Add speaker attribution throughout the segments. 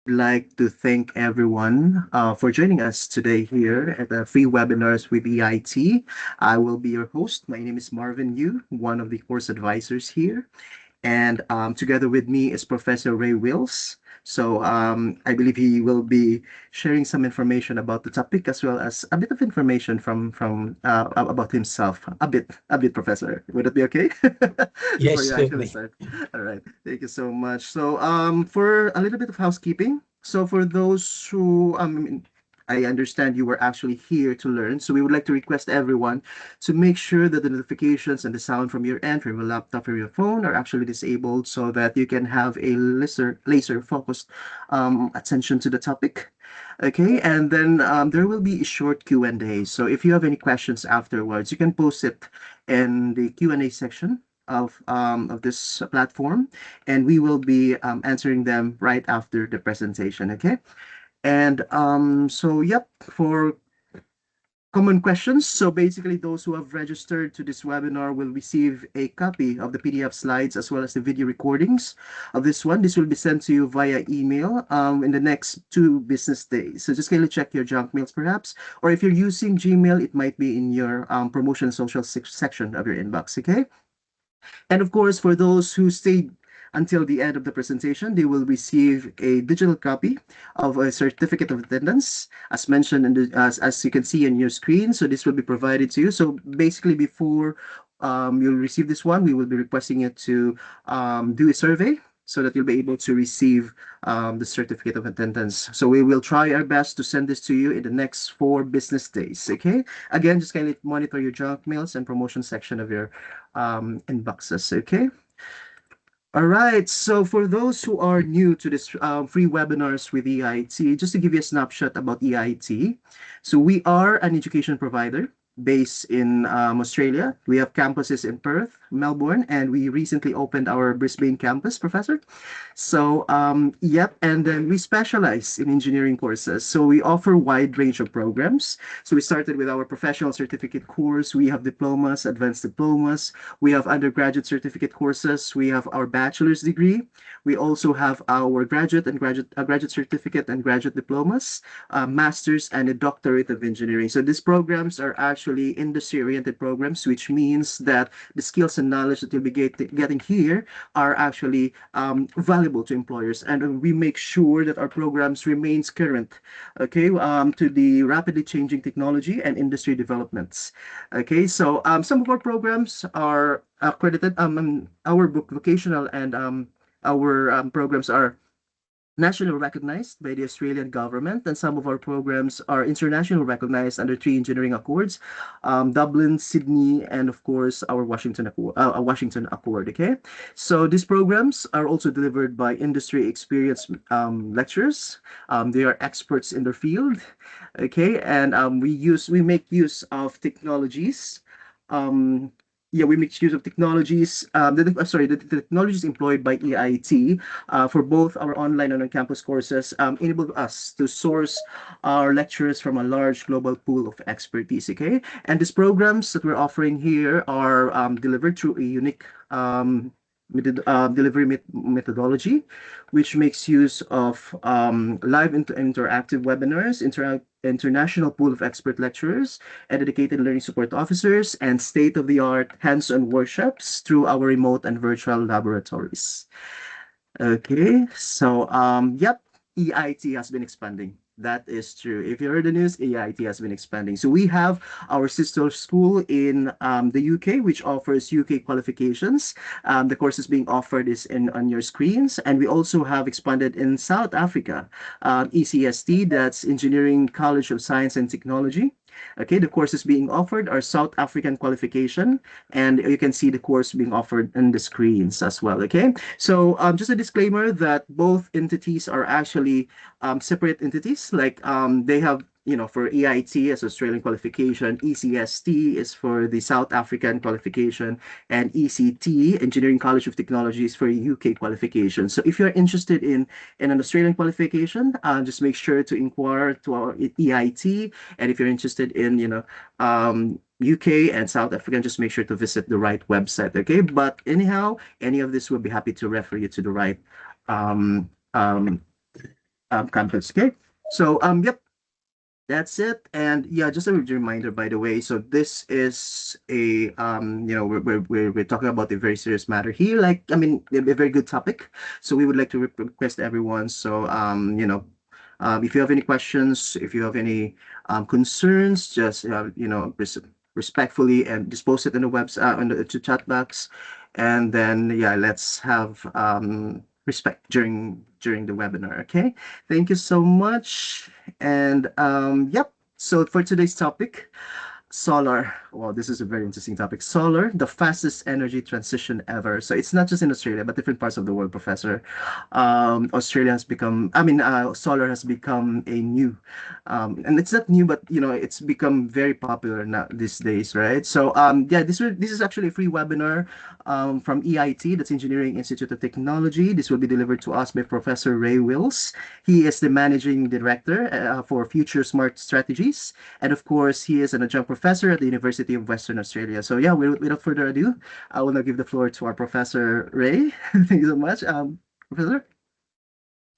Speaker 1: would like to thank everyone for joining us today here at the free webinars with EIT. I will be your host. My name is Marvin Yu, one of the course advisors here. And together with me is Professor Ray Wills. I believe he will be sharing some information about the topic as well as a bit of information from about himself. A bit, Professor. Would it be okay before
Speaker 2: Yes,
Speaker 1: you actually
Speaker 2: certainly.
Speaker 1: start? All right. Thank you so much. For a little bit of housekeeping. So, for those who I understand you were actually here to learn. So we would like to request everyone to make sure that the notifications and the sound from your end, from your laptop or your phone, are actually disabled so that you can have a laser focused attention to the topic. Okay, and then there will be a short Q&A. So if you have any questions afterwards, you can post it in the Q&A section of this platform, and we will be answering them right after the presentation. Okay, and yep, for common questions. So basically, those who have registered to this webinar will receive a copy of the PDF slides as well as the video recordings of this one. This will be sent to you via email in the next 2 business days. So just kindly check your junk mails perhaps, or if you're using Gmail, it might be in your promotion social section of your inbox. Okay. And of course, for those who stayed until the end of the presentation, they will receive a digital copy of a certificate of attendance, as mentioned as you can see on your screen. So this will be provided to you. So basically, before you'll receive this one, we will be requesting you to do a survey so that you'll be able to receive the certificate of attendance. So we will try our best to send this to you in the next 4 business days. Okay. Again, just kindly monitor your junk mails and promotion section of your inboxes. Okay. All right. So for those who are new to this free webinars with EIT, just to give you a snapshot about EIT. So we are an education provider based in Australia. We have campuses in Perth, Melbourne, and we recently opened our Brisbane campus, Professor. Yep, and then we specialize in engineering courses. So we offer wide range of programs. So we started with our professional certificate course. We have diplomas, advanced diplomas. We have undergraduate certificate courses. We have our bachelor's degree. We also have our graduate certificate and graduate diplomas, master's, and a doctorate of engineering. So these programs are actually industry-oriented programs, which means that the skills and knowledge that you'll be getting here are actually valuable to employers, and we make sure that our programs remains current, okay, to the rapidly changing technology and industry developments. Okay, so some of our programs are accredited. Our vocational and our programs are nationally recognized by the Australian government, and some of our programs are internationally recognized under 3 engineering accords, Dublin, Sydney, and of course our Washington Accord. Okay, so these programs are also delivered by industry experienced lecturers. They are experts in their field. Okay, and we make use of technologies. Um, yeah, we make use of technologies. The technologies employed by EIT for both our online and on-campus courses enable us to source our lecturers from a large global pool of expertise. Okay, and these programs that we're offering here are delivered through a unique delivery methodology, which makes use of live interactive webinars, international pool of expert lecturers, and dedicated learning support officers, and state-of-the-art hands-on workshops through our remote and virtual laboratories. Okay, so yep, EIT has been expanding. That is true. If you heard the news, EIT has been expanding. So we have our sister school in the UK, which offers UK qualifications. The courses being offered is in on your screens, and we also have expanded in South Africa, ECST, that's Engineering College of Science and Technology. Okay, the courses being offered are South African qualification, and you can see the course being offered in the screens as well. Okay, so just a disclaimer that both entities are actually separate entities. Like they have, for EIT as Australian qualification, ECST is for the South African qualification, and ECT, Engineering College of Technology, is for UK qualification. So if you're interested in an Australian qualification, just make sure to inquire to our EIT. And if you're interested in, UK and South African, just make sure to visit the right website. Okay. But anyhow, any of this will be happy to refer you to the right um, um, campus. Okay. So yep, that's it. And yeah, just a reminder, by the way. So this is a we're talking about a very serious matter here. Like, I mean, a very good topic. So we would like to request everyone. So if you have any questions, if you have any concerns, just respectfully and dispose it in the website on the to chat box, and then yeah, let's have respect during the webinar. Okay, thank you so much. And yep. So for today's topic, solar. Well, this is a very interesting topic. Solar, the fastest energy transition ever. So it's not just in Australia, but different parts of the world, Professor. Australia has become, I mean, solar has become a new, and it's not new, but it's become very popular now these days, right? So yeah, this is actually a free webinar from EIT, that's Engineering Institute of Technology. This will be delivered to us by Professor Ray Wills. He is the managing director for Future Smart Strategies. And of course, he is an adjunct professor at the University of Western Australia. So yeah, without further ado, I will now give the floor to our Professor Ray. Thank you so much, Professor.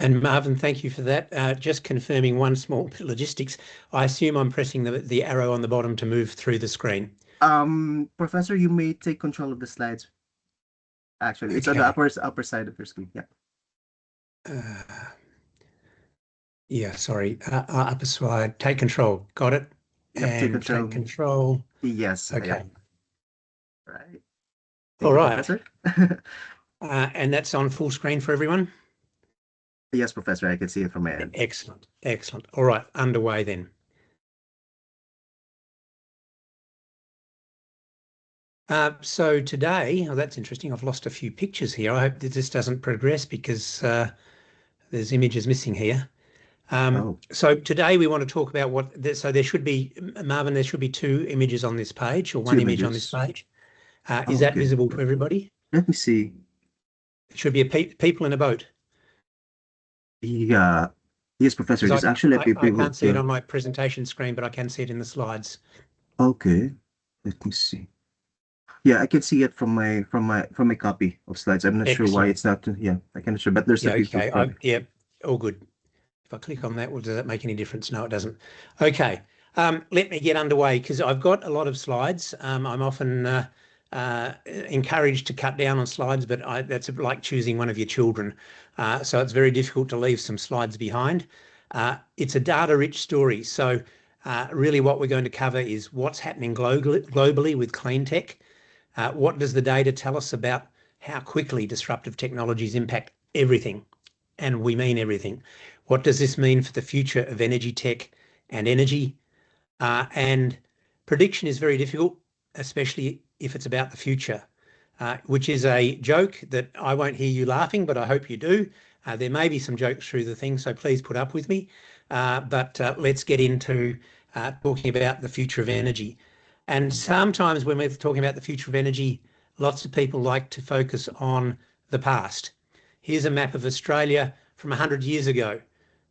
Speaker 2: And Marvin, thank you for that. Just confirming one small bit of logistics. I assume I'm pressing the arrow on the bottom to move through the screen.
Speaker 1: Professor, you may take control of the slides. Actually, it's on the upper side of your screen. Yeah.
Speaker 2: Yeah, sorry. Upper slide. Take control. Got it.
Speaker 1: Yep,
Speaker 2: and take control.
Speaker 1: Yes.
Speaker 2: Okay.
Speaker 1: Yeah. Right.
Speaker 2: All
Speaker 1: you,
Speaker 2: right.
Speaker 1: Professor.
Speaker 2: And that's on full screen for everyone?
Speaker 1: Yes, Professor. I can see it from my end.
Speaker 2: Excellent. Excellent. All right. Underway then. So today, that's interesting. I've lost a few pictures here. I hope that this doesn't progress because there's images missing here. So today we want to talk about so there should be, Marvin, there should be two images on this page, or one image on this page. Is that visible to everybody?
Speaker 1: Let me see.
Speaker 2: It should be people in a boat.
Speaker 1: Yeah. Yes, Professor. There's actually
Speaker 2: I can't see it on my presentation screen, but I can see it in the slides.
Speaker 1: Okay. Let me see. Yeah, I can see it from my copy of slides. I'm not sure why it's not. Yeah, I can't sure, but there's
Speaker 2: okay. Yeah, all good. If I click on that, well, does that make any difference? No, it doesn't. Okay. Let me get underway because I've got a lot of slides. I'm often encouraged to cut down on slides, but that's like choosing one of your children. So it's very difficult to leave some slides behind. It's a data-rich story. So really what we're going to cover is what's happening globally with clean tech. What does the data tell us about how quickly disruptive technologies impact everything? And we mean everything. What does this mean for the future of energy tech and energy? And prediction is very difficult, especially if it's about the future, which is a joke that I won't hear you laughing, but I hope you do. There may be some jokes through the thing, so please put up with me. But let's get into talking about the future of energy. And sometimes when we're talking about the future of energy, lots of people like to focus on the past. Here's a map of Australia from 100 years ago.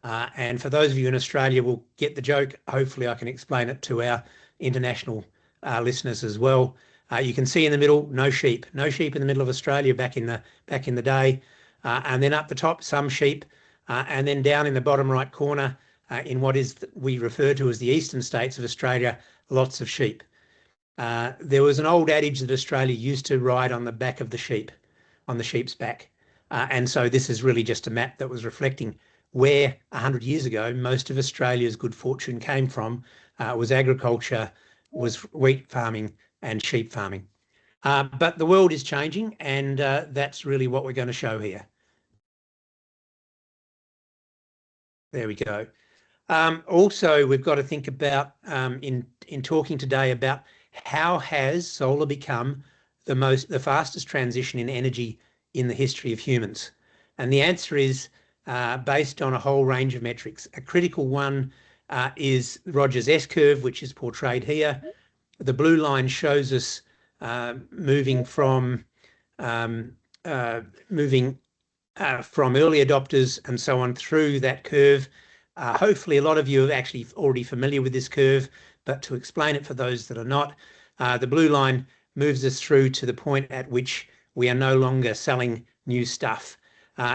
Speaker 2: And for those of you in Australia will get the joke. Hopefully I can explain it to our international listeners as well. You can see in the middle, no sheep in the middle of Australia back in the day. And then up the top, some sheep. And then down in the bottom right corner, in what we refer to as the eastern states of Australia, lots of sheep. There was an old adage that Australia used to ride on the back of the sheep, on the sheep's back. And so this is really just a map that was reflecting where 100 years ago most of Australia's good fortune came from, was agriculture, was wheat farming and sheep farming. But the world is changing, and that's really what we're going to show here. There we go. Also, we've got to think about, in talking today about how has solar become the fastest transition in energy in the history of humans? And the answer is based on a whole range of metrics. A critical one is Rogers S-curve, which is portrayed here. The blue line shows us moving from early adopters and so on through that curve. Hopefully a lot of you are actually already familiar with this curve, but to explain it for those that are not, the blue line moves us through to the point at which we are no longer selling new stuff.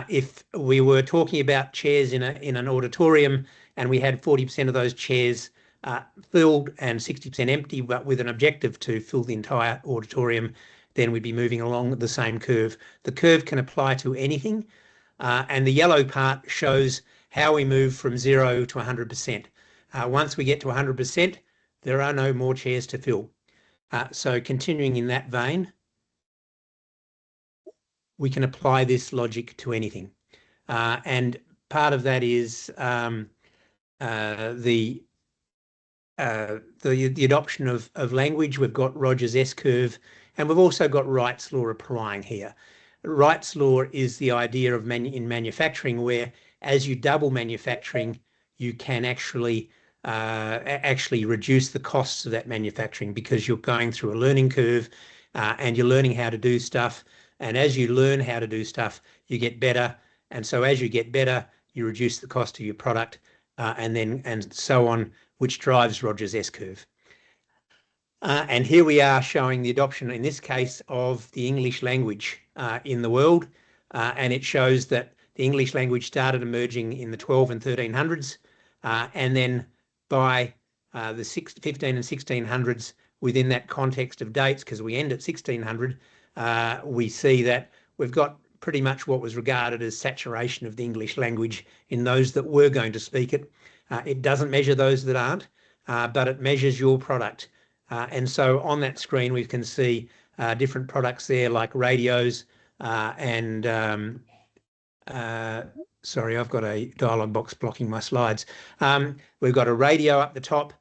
Speaker 2: If we were talking about chairs in an auditorium and we had 40% of those chairs filled and 60% empty, but with an objective to fill the entire auditorium, then we'd be moving along the same curve. The curve can apply to anything, and the yellow part shows how we move from 0 to 100%. Once we get to 100%, there are no more chairs to fill. So continuing in that vein, we can apply this logic to anything. And part of that is the adoption of language. We've got Rogers' S-curve, and we've also got Wright's law applying here. Wright's law is the idea of in manufacturing, where as you double manufacturing, you can actually reduce the costs of that manufacturing, because you're going through a learning curve and you're learning how to do stuff. And as you learn how to do stuff, you get better. And so as you get better, you reduce the cost of your product, and so on, which drives Rogers' S-curve. And here we are showing the adoption, in this case, of the English language in the world. And it shows that the English language started emerging in the 12 and 1300s. And then by the 15 and 1600s, within that context of dates, because we end at 1600, we see that we've got pretty much what was regarded as saturation of the English language in those that were going to speak it. It doesn't measure those that aren't, but it measures your product. And so on that screen, we can see different products there, like radios and sorry, I've got a dialog box blocking my slides. We've got a radio up the top.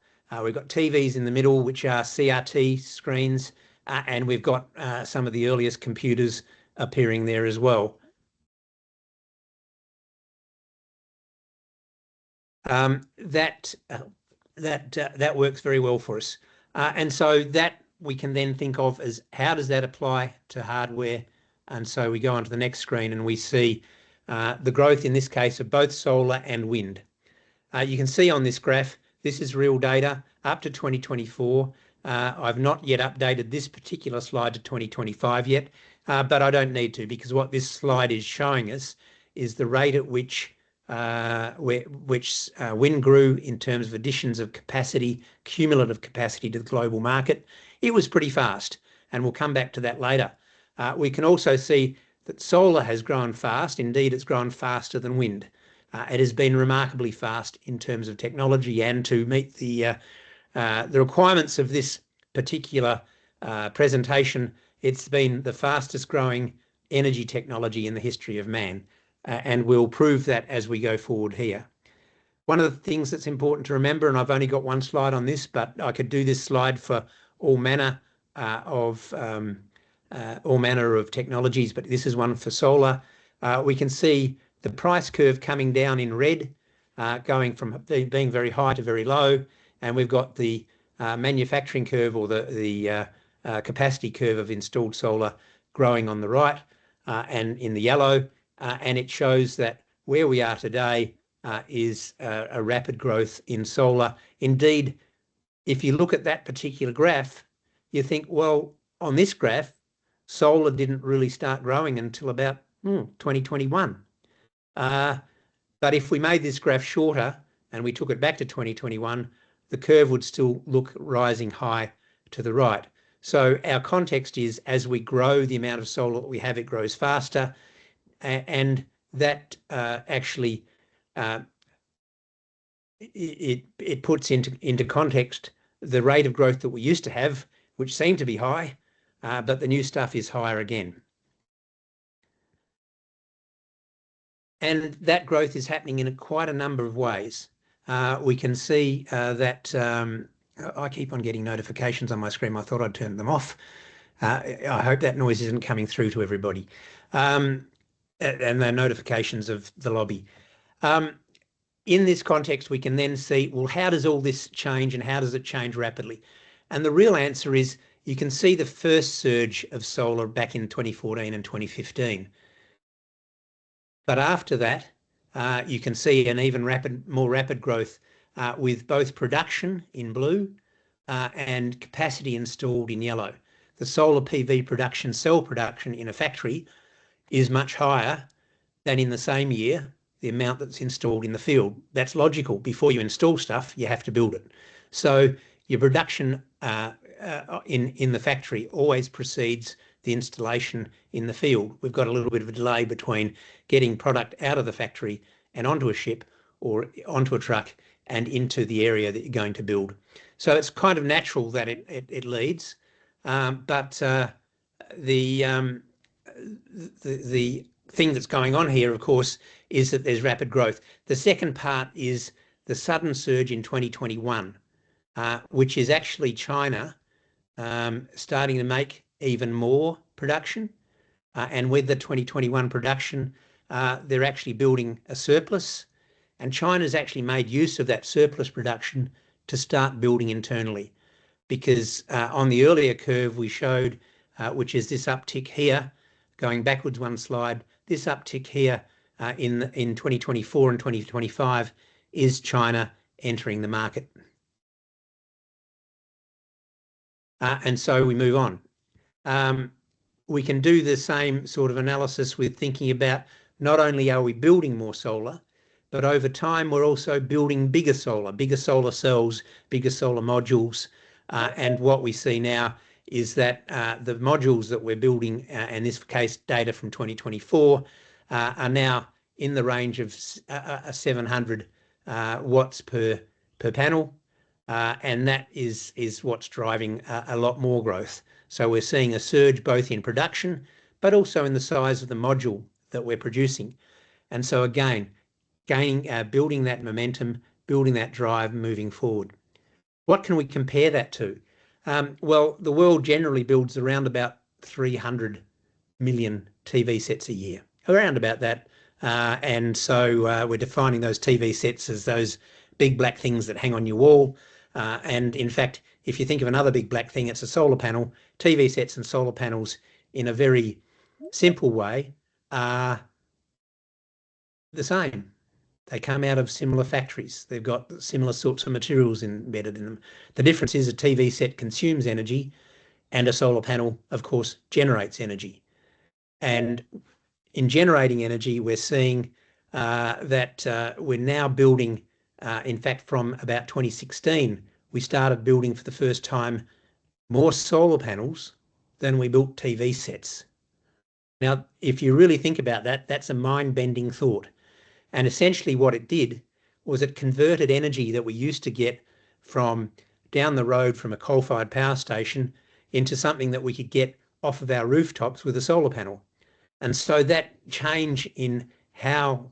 Speaker 2: We've got TVs in the middle, which are CRT screens. And we've got some of the earliest computers appearing there as well. That works very well for us. And so that we can then think of as, how does that apply to hardware? And so we go on to the next screen and we see the growth in this case of both solar and wind. You can see on this graph, this is real data up to 2024. I've not yet updated this particular slide to 2025 yet, but I don't need to, because what this slide is showing us is the rate at which wind grew in terms of additions of capacity, cumulative capacity to the global market. It was pretty fast, and we'll come back to that later. We can also see that solar has grown fast. Indeed, it's grown faster than wind. It has been remarkably fast in terms of technology, and to meet the requirements of this particular presentation, it's been the fastest growing energy technology in the history of man. And we'll prove that as we go forward here. One of the things that's important to remember, and I've only got one slide on this, but I could do this slide for all manner of technologies, but this is one for solar. We can see the price curve coming down in red, going from being very high to very low, and we've got the manufacturing curve, or the capacity curve of installed solar, growing on the right and in the yellow. And it shows that where we are today is a rapid growth in solar. Indeed, if you look at that particular graph, you think, well, on this graph, solar didn't really start growing until about 2021. But if we made this graph shorter and we took it back to 2021, the curve would still look rising high to the right. So our context is, as we grow the amount of solar that we have, it grows faster. And that actually it puts into context the rate of growth that we used to have, which seemed to be high, but the new stuff is higher again. And that growth is happening in quite a number of ways. We can see that I keep on getting notifications on my screen. I thought I'd turn them off. I hope that noise isn't coming through to everybody. And the notifications of the lobby. In this context, we can then see, well, how does all this change, and how does it change rapidly? And the real answer is, you can see the first surge of solar back in 2014 and 2015. But after that, you can see an even more rapid growth with both production in blue and capacity installed in yellow. The solar PV production, cell production in a factory, is much higher than in the same year the amount that's installed in the field. That's logical. Before you install stuff, you have to build it. So your production in the factory always precedes the installation in the field. We've got a little bit of a delay between getting product out of the factory and onto a ship or onto a truck and into the area that you're going to build. So it's kind of natural that it leads, but the thing that's going on here, of course, is that there's rapid growth. The second part is the sudden surge in 2021, which is actually China starting to make even more production. And with the 2021 production, they're actually building a surplus. And China's actually made use of that surplus production to start building internally. Because on the earlier curve we showed, which is this uptick here, going backwards one slide, this uptick here in 2024 and 2025 is China entering the market. And so we move on. We can do the same sort of analysis with thinking about not only are we building more solar, but over time we're also building bigger solar cells, bigger solar modules. And what we see now is that the modules that we're building, in this case data from 2024, are now in the range of 700 watts per panel. And that is what's driving a lot more growth. So we're seeing a surge both in production, but also in the size of the module that we're producing. And so again, building that momentum, building that drive moving forward. What can we compare that to? Well, the world generally builds around about 300 million TV sets a year, around about that. And so we're defining those TV sets as those big black things that hang on your wall. And in fact, if you think of another big black thing, it's a solar panel. TV sets and solar panels, in a very simple way, are the same. They come out of similar factories. They've got similar sorts of materials embedded in them. The difference is a TV set consumes energy and a solar panel, of course, generates energy. And in generating energy, we're seeing that we're now building, in fact, from about 2016, we started building for the first time more solar panels than we built TV sets. Now, if you really think about that, that's a mind-bending thought. And essentially what it did was it converted energy that we used to get from down the road from a coal-fired power station into something that we could get off of our rooftops with a solar panel. And so that change in how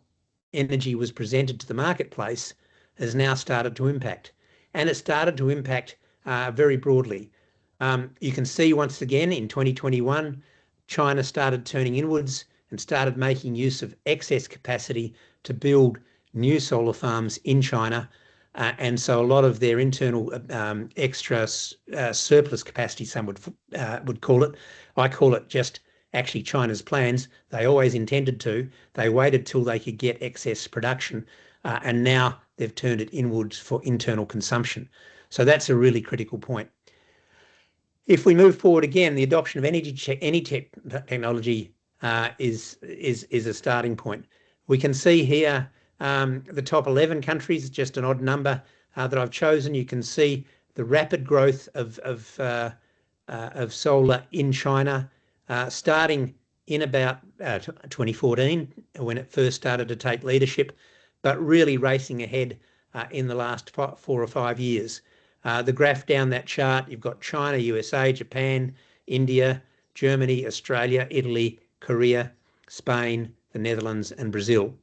Speaker 2: energy was presented to the marketplace has now started to impact. And it started to impact very broadly. You can see once again in 2021, China started turning inwards and started making use of excess capacity to build new solar farms in China. And so a lot of their internal extra surplus capacity, some would call it. I call it just actually China's plans. They always intended to. They waited till they could get excess production, and now they've turned it inwards for internal consumption. So that's a really critical point. If we move forward again, the adoption of any technology is a starting point. We can see here the top 11 countries, just an odd number that I've chosen. You can see the rapid growth of solar in China, starting in about 2014 when it first started to take leadership, but really racing ahead in the last 4 or 5 years. The graph down that chart, you've got China, USA, Japan, India, Germany, Australia, Italy, Korea, Spain, the Netherlands and Brazil,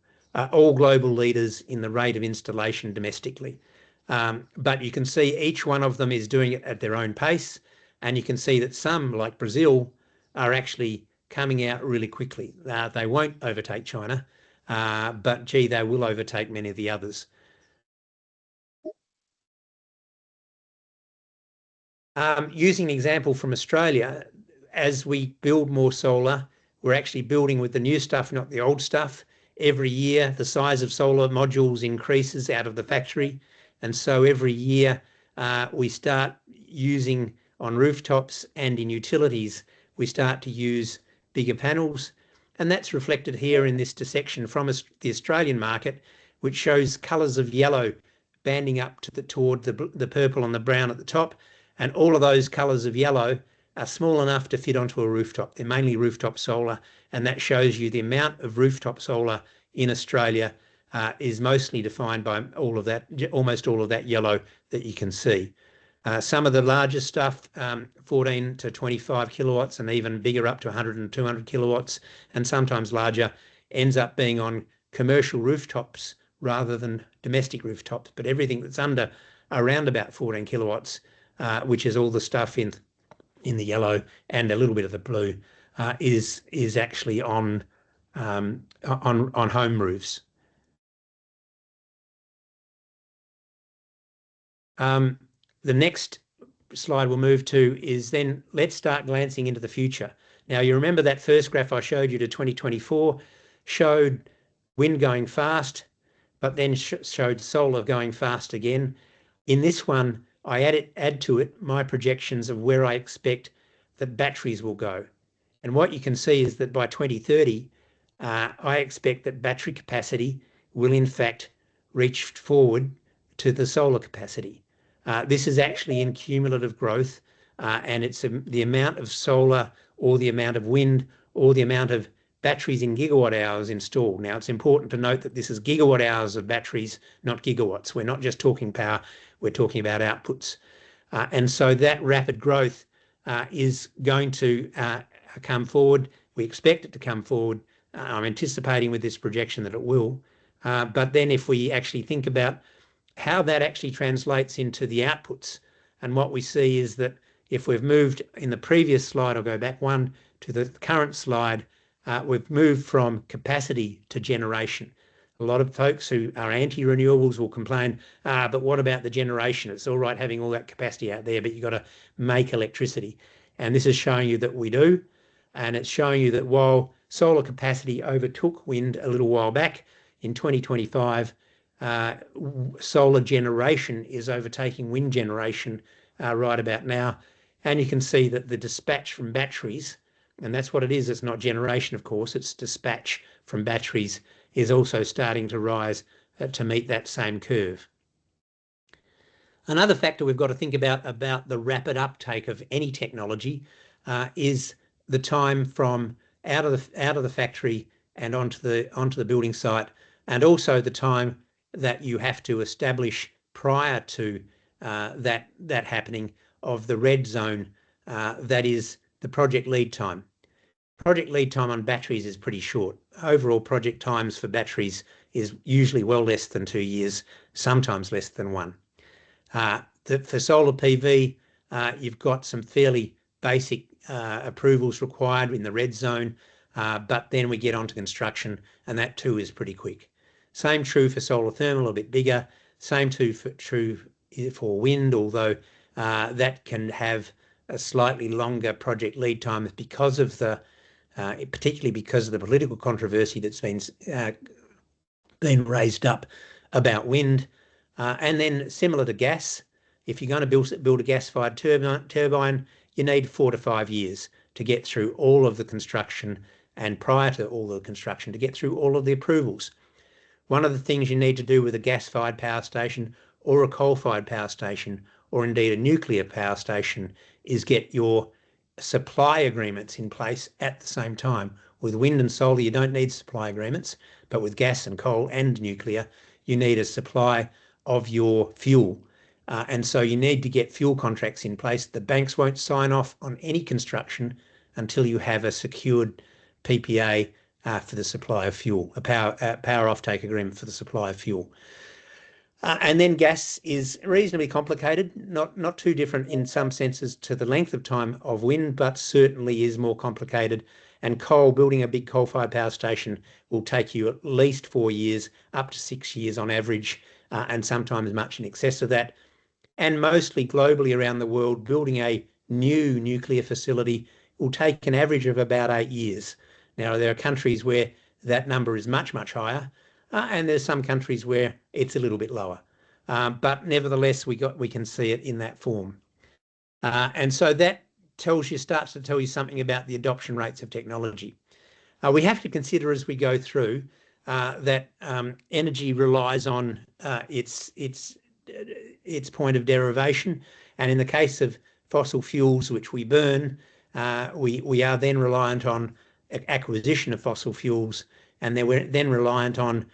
Speaker 2: all global leaders in the rate of installation domestically. But you can see each one of them is doing it at their own pace. And you can see that some, like Brazil, are actually coming out really quickly. They won't overtake China, but gee, they will overtake many of the others. Using an example from Australia, as we build more solar, we're actually building with the new stuff, not the old stuff. Every year, the size of solar modules increases out of the factory. And so every year we start using on rooftops and in utilities, we start to use bigger panels. And that's reflected here in this dissection from the Australian market, which shows colours of yellow banding up toward the purple and the brown at the top. And all of those colours of yellow are small enough to fit onto a rooftop. They're mainly rooftop solar, and that shows you the amount of rooftop solar in Australia is mostly defined by almost all of that yellow that you can see. Some of the larger stuff, 14 to 25 kilowatts, and even bigger up to 100 and 200 kilowatts, and sometimes larger, ends up being on commercial rooftops rather than domestic rooftops. But everything that's around about 14 kilowatts, which is all the stuff in the yellow and a little bit of the blue, is actually on home roofs. The next slide we'll move to is then let's start glancing into the future. Now, you remember that first graph I showed you to 2024 showed wind going fast, but then showed solar going fast again. In this one, I add to it my projections of where I expect that batteries will go. And what you can see is that by 2030, I expect that battery capacity will in fact reach forward to the solar capacity. This is actually in cumulative growth, and it's the amount of solar or the amount of wind or the amount of batteries in gigawatt hours installed. Now, it's important to note that this is gigawatt hours of batteries, not gigawatts. We're not just talking power, we're talking about outputs. And so that rapid growth is going to come forward. We expect it to come forward. I'm anticipating with this projection that it will. But then if we actually think about how that actually translates into the outputs, and what we see is that if we've moved in the previous slide, I'll go back one to the current slide, we've moved from capacity to generation. A lot of folks who are anti-renewables will complain, but what about the generation? It's all right having all that capacity out there, but you've got to make electricity. And this is showing you that we do. And it's showing you that while solar capacity overtook wind a little while back, in 2025, solar generation is overtaking wind generation right about now. And you can see that the dispatch from batteries, and that's what it is, it's not generation, of course, it's dispatch from batteries, is also starting to rise to meet that same curve. Another factor we've got to think about the rapid uptake of any technology is the time from out of the factory and onto the building site, and also the time that you have to establish prior to that happening of the red zone, that is the project lead time. Project lead time on batteries is pretty short. Overall project times for batteries is usually well less than 2 years, sometimes less than 1. For solar PV, you've got some fairly basic approvals required in the red zone, but then we get onto construction, and that too is pretty quick. Same true for solar thermal, a bit bigger. Same true for wind, although that can have a slightly longer project lead time because of particularly because of the political controversy that's been raised up about wind. And then similar to gas, if you're going to build a gas-fired turbine, you need 4 to 5 years to get through all of the construction, and prior to all the construction, to get through all of the approvals. One of the things you need to do with a gas-fired power station or a coal-fired power station, or indeed a nuclear power station, is get your supply agreements in place at the same time. With wind and solar, you don't need supply agreements, but with gas and coal and nuclear, you need a supply of your fuel. And so you need to get fuel contracts in place. The banks won't sign off on any construction until you have a secured PPA for the supply of fuel, a power offtake agreement for the supply of fuel. And then gas is reasonably complicated, not too different in some senses to the length of time of wind, but certainly is more complicated. And coal, building a big coal-fired power station will take you at least 4 years, up to 6 years on average, and sometimes much in excess of that. And mostly globally around the world, building a new nuclear facility will take an average of about 8 years. Now, there are countries where that number is much, much higher, and there's some countries where it's a little bit lower. But nevertheless, we can see it in that form. And so that starts to tell you something about the adoption rates of technology. We have to consider as we go through that energy relies on its point of derivation, and in the case of fossil fuels which we burn, we are then reliant on acquisition of fossil fuels, and we're then reliant on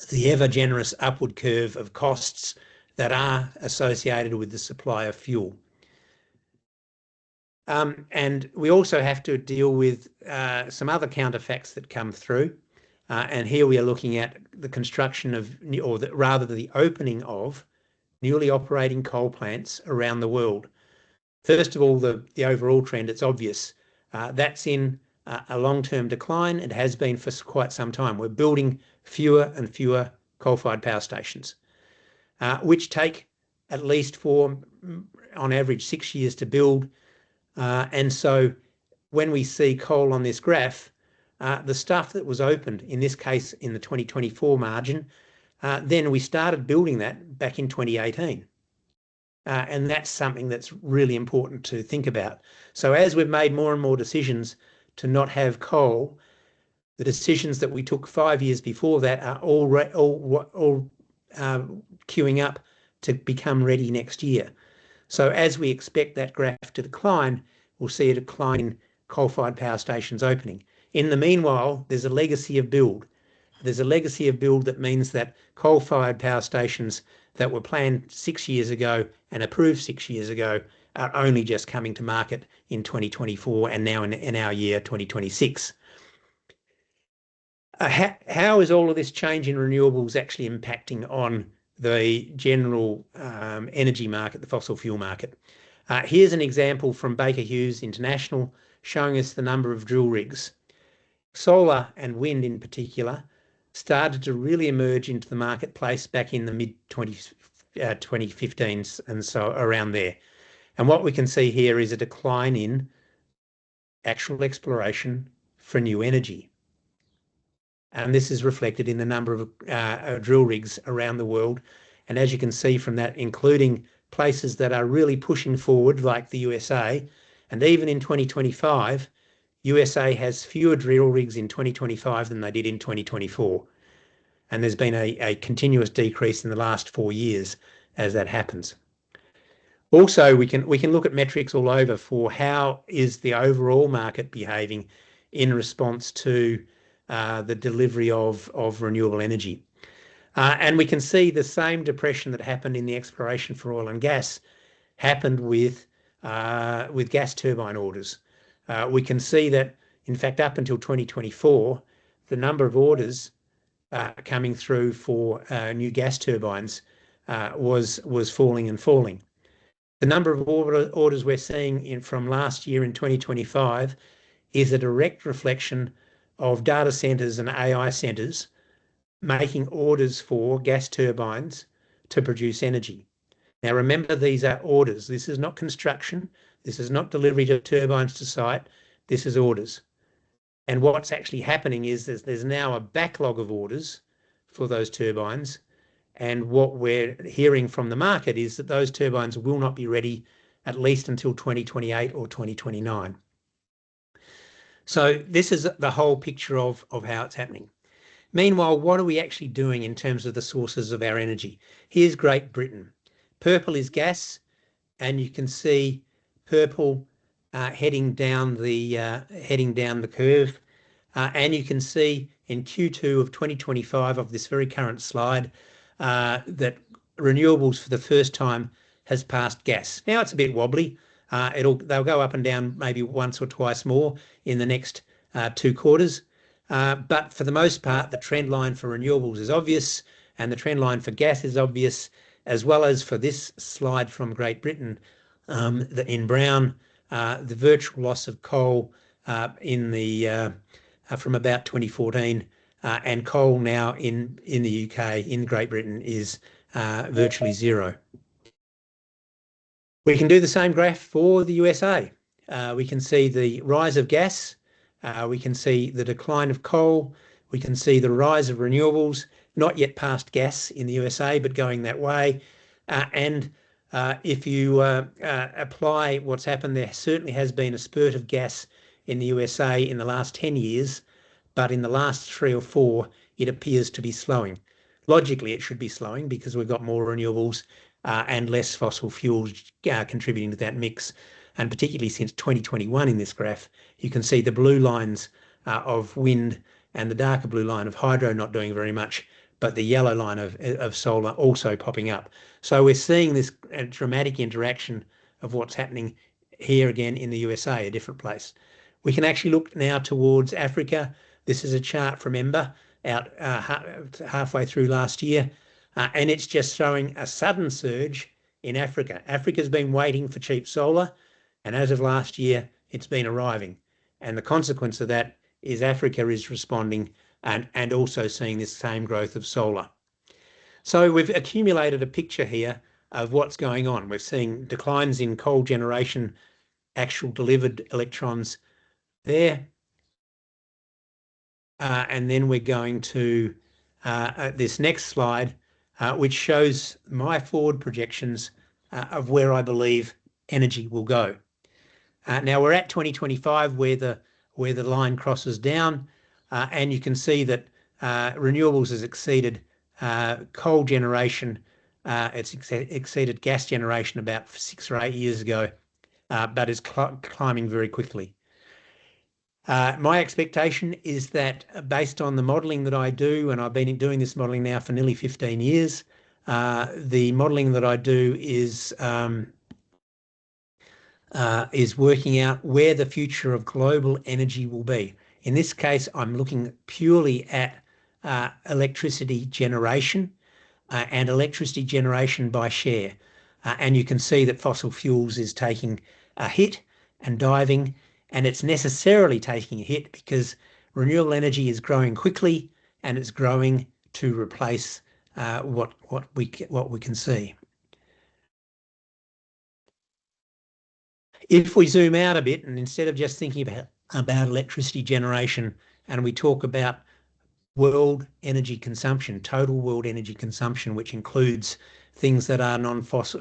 Speaker 2: the ever generous upward curve of costs that are associated with the supply of fuel. And we also have to deal with some other counterfacts that come through. And here we are looking at the construction of, or rather the opening of, newly operating coal plants around the world. First of all, the overall trend, it's obvious. That's in a long-term decline. It has been for quite some time. We're building fewer and fewer coal-fired power stations, which take at least on average, 6 years to build. And so when we see coal on this graph, the stuff that was opened, in this case in the 2024 margin, then we started building that back in 2018. And that's something that's really important to think about. So as we've made more and more decisions to not have coal, the decisions that we took 5 years before that are all queuing up to become ready next year. So as we expect that graph to decline, we'll see a decline in coal-fired power stations opening. In the meanwhile, there's a legacy of build. There's a legacy of build that means that coal-fired power stations that were planned 6 years ago and approved 6 years ago are only just coming to market in 2024 and now in our year 2026. How is all of this change in renewables actually impacting on the general energy market, the fossil fuel market? Here's an example from Baker Hughes International showing us the number of drill rigs. Solar and wind in particular started to really emerge into the marketplace back in the mid-2015s and so around there. And what we can see here is a decline in actual exploration for new energy. And this is reflected in the number of drill rigs around the world. And as you can see from that, including places that are really pushing forward, like the USA, and even in 2025, USA has fewer drill rigs in 2025 than they did in 2024. And there's been a continuous decrease in the last 4 years as that happens. Also, we can look at metrics all over for how is the overall market behaving in response to the delivery of renewable energy. And we can see the same depression that happened in the exploration for oil and gas happened with gas turbine orders. We can see that, in fact, up until 2024, the number of orders coming through for new gas turbines was falling and falling. The number of orders we're seeing from last year in 2025 is a direct reflection of data centres and AI centres making orders for gas turbines to produce energy. Now, remember, these are orders. This is not construction. This is not delivery of turbines to site. This is orders. And what's actually happening is there's now a backlog of orders for those turbines. And what we're hearing from the market is that those turbines will not be ready at least until 2028 or 2029. So this is the whole picture of how it's happening. Meanwhile, what are we actually doing in terms of the sources of our energy? Here's Great Britain. Purple is gas, and you can see purple heading down the curve. And you can see in Q2 of 2025 of this very current slide that renewables for the first time has passed gas. Now it's a bit wobbly. They'll go up and down maybe once or twice more in the next 2 quarters. But for the most part, the trend line for renewables is obvious, and the trend line for gas is obvious, as well as for this slide from Great Britain, in brown, the virtual loss of coal from about 2014, and coal now in the UK, in Great Britain, is virtually zero. We can do the same graph for the USA. We can see the rise of gas. We can see the decline of coal. We can see the rise of renewables, not yet past gas in the USA, but going that way. And if you apply what's happened, there certainly has been a spurt of gas in the USA in the last 10 years, but in the last 3 or 4, it appears to be slowing. Logically, it should be slowing because we've got more renewables and less fossil fuels contributing to that mix. And particularly since 2021 in this graph, you can see the blue lines of wind and the darker blue line of hydro not doing very much, but the yellow line of solar also popping up. So we're seeing this dramatic interaction of what's happening here again in the USA, a different place. We can actually look now towards Africa. This is a chart from Ember out halfway through last year, and it's just showing a sudden surge in Africa. Africa's been waiting for cheap solar, and as of last year, it's been arriving. And the consequence of that is Africa is responding and also seeing this same growth of solar. So we've accumulated a picture here of what's going on. We're seeing declines in coal generation, actual delivered electrons there. And then we're going to this next slide, which shows my forward projections of where I believe energy will go. Now we're at 2025 where the line crosses down, and you can see that renewables has exceeded coal generation. It's exceeded gas generation about 6 or 8 years ago, but is climbing very quickly. My expectation is that based on the modelling that I do, and I've been doing this modelling now for nearly 15 years, the modelling that I do is working out where the future of global energy will be. In this case, I'm looking purely at electricity generation and electricity generation by share. And you can see that fossil fuels is taking a hit and diving, and it's necessarily taking a hit because renewable energy is growing quickly and it's growing to replace what we can see. If we zoom out a bit and instead of just thinking about electricity generation and we talk about world energy consumption, total world energy consumption, which includes things that are non-fossil,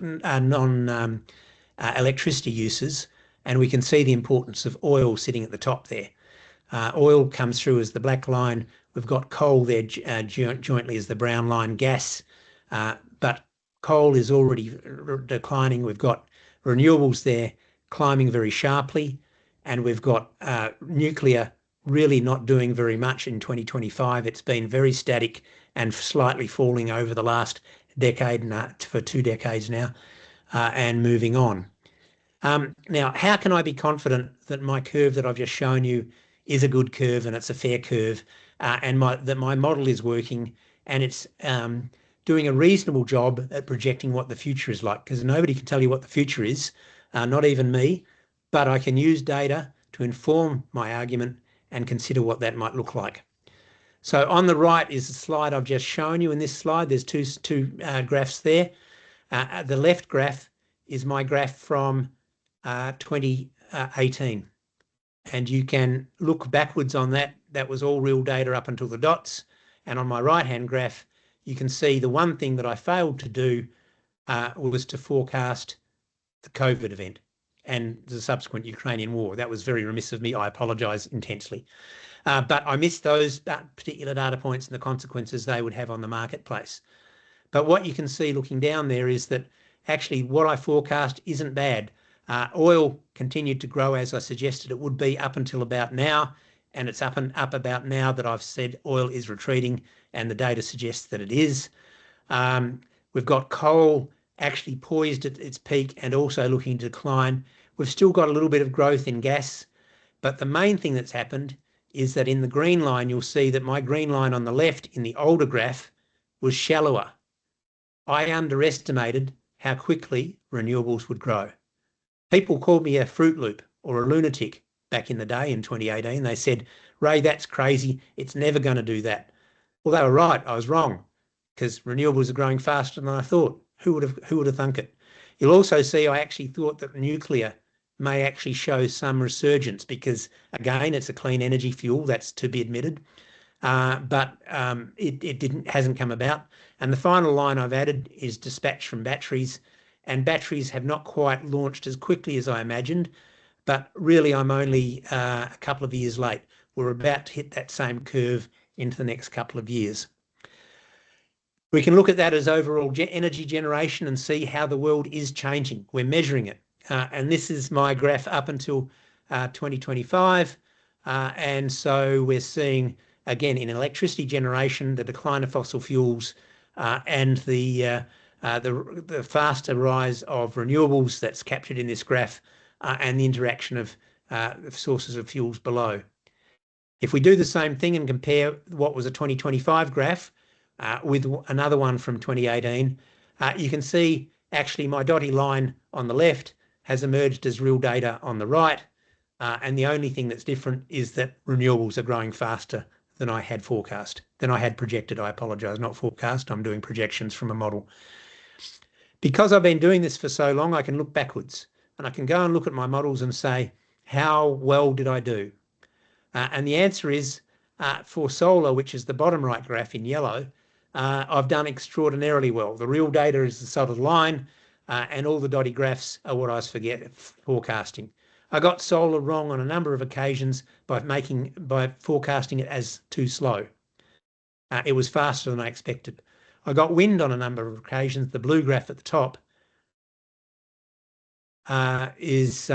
Speaker 2: electricity uses, and we can see the importance of oil sitting at the top there. Oil comes through as the black line. We've got coal there jointly as the brown line, gas, but coal is already declining. We've got renewables there climbing very sharply, and we've got nuclear really not doing very much in 2025. It's been very static and slightly falling over the last decade, for 2 decades now, and moving on. Now, how can I be confident that my curve that I've just shown you is a good curve and it's a fair curve, and that my model is working and it's doing a reasonable job at projecting what the future is like? Because nobody can tell you what the future is, not even me, but I can use data to inform my argument and consider what that might look like. So on the right is the slide I've just shown you. In this slide, there's two graphs there. The left graph is my graph from 2018. And you can look backwards on that. That was all real data up until the dots. And on my right-hand graph, you can see the one thing that I failed to do was to forecast the COVID event and the subsequent Ukrainian war. That was very remiss of me. I apologise intensely. But I missed those particular data points and the consequences they would have on the marketplace. But what you can see looking down there is that actually what I forecast isn't bad. Oil continued to grow as I suggested it would be up until about now, and it's up about now that I've said oil is retreating, and the data suggests that it is. We've got coal actually poised at its peak and also looking to decline. We've still got a little bit of growth in gas, but the main thing that's happened is that in the green line, you'll see that my green line on the left in the older graph was shallower. I underestimated how quickly renewables would grow. People called me a Fruit Loop or a lunatic back in the day in 2018. They said, Ray, that's crazy. It's never going to do that. Well, they were right. I was wrong because renewables are growing faster than I thought. Who would have thunk it? You'll also see I actually thought that nuclear may actually show some resurgence because, again, it's a clean energy fuel. That's to be admitted. But it hasn't come about. And the final line I've added is dispatch from batteries. And batteries have not quite launched as quickly as I imagined, but really I'm only a couple of years late. We're about to hit that same curve into the next couple of years. We can look at that as overall energy generation and see how the world is changing. We're measuring it. And this is my graph up until 2025. And so we're seeing, again, in electricity generation, the decline of fossil fuels and the faster rise of renewables that's captured in this graph and the interaction of sources of fuels below. If we do the same thing and compare what was a 2025 graph with another one from 2018, you can see actually my dotted line on the left has emerged as real data on the right. And the only thing that's different is that renewables are growing faster than I had forecast, than I had projected. I apologise, not forecast. I'm doing projections from a model. Because I've been doing this for so long, I can look backwards and I can go and look at my models and say, how well did I do? And the answer is for solar, which is the bottom right graph in yellow, I've done extraordinarily well. The real data is the solid line and all the dotted graphs are what I was forecasting. I got solar wrong on a number of occasions by forecasting it as too slow. It was faster than I expected. I got wind on a number of occasions. The blue graph at the top is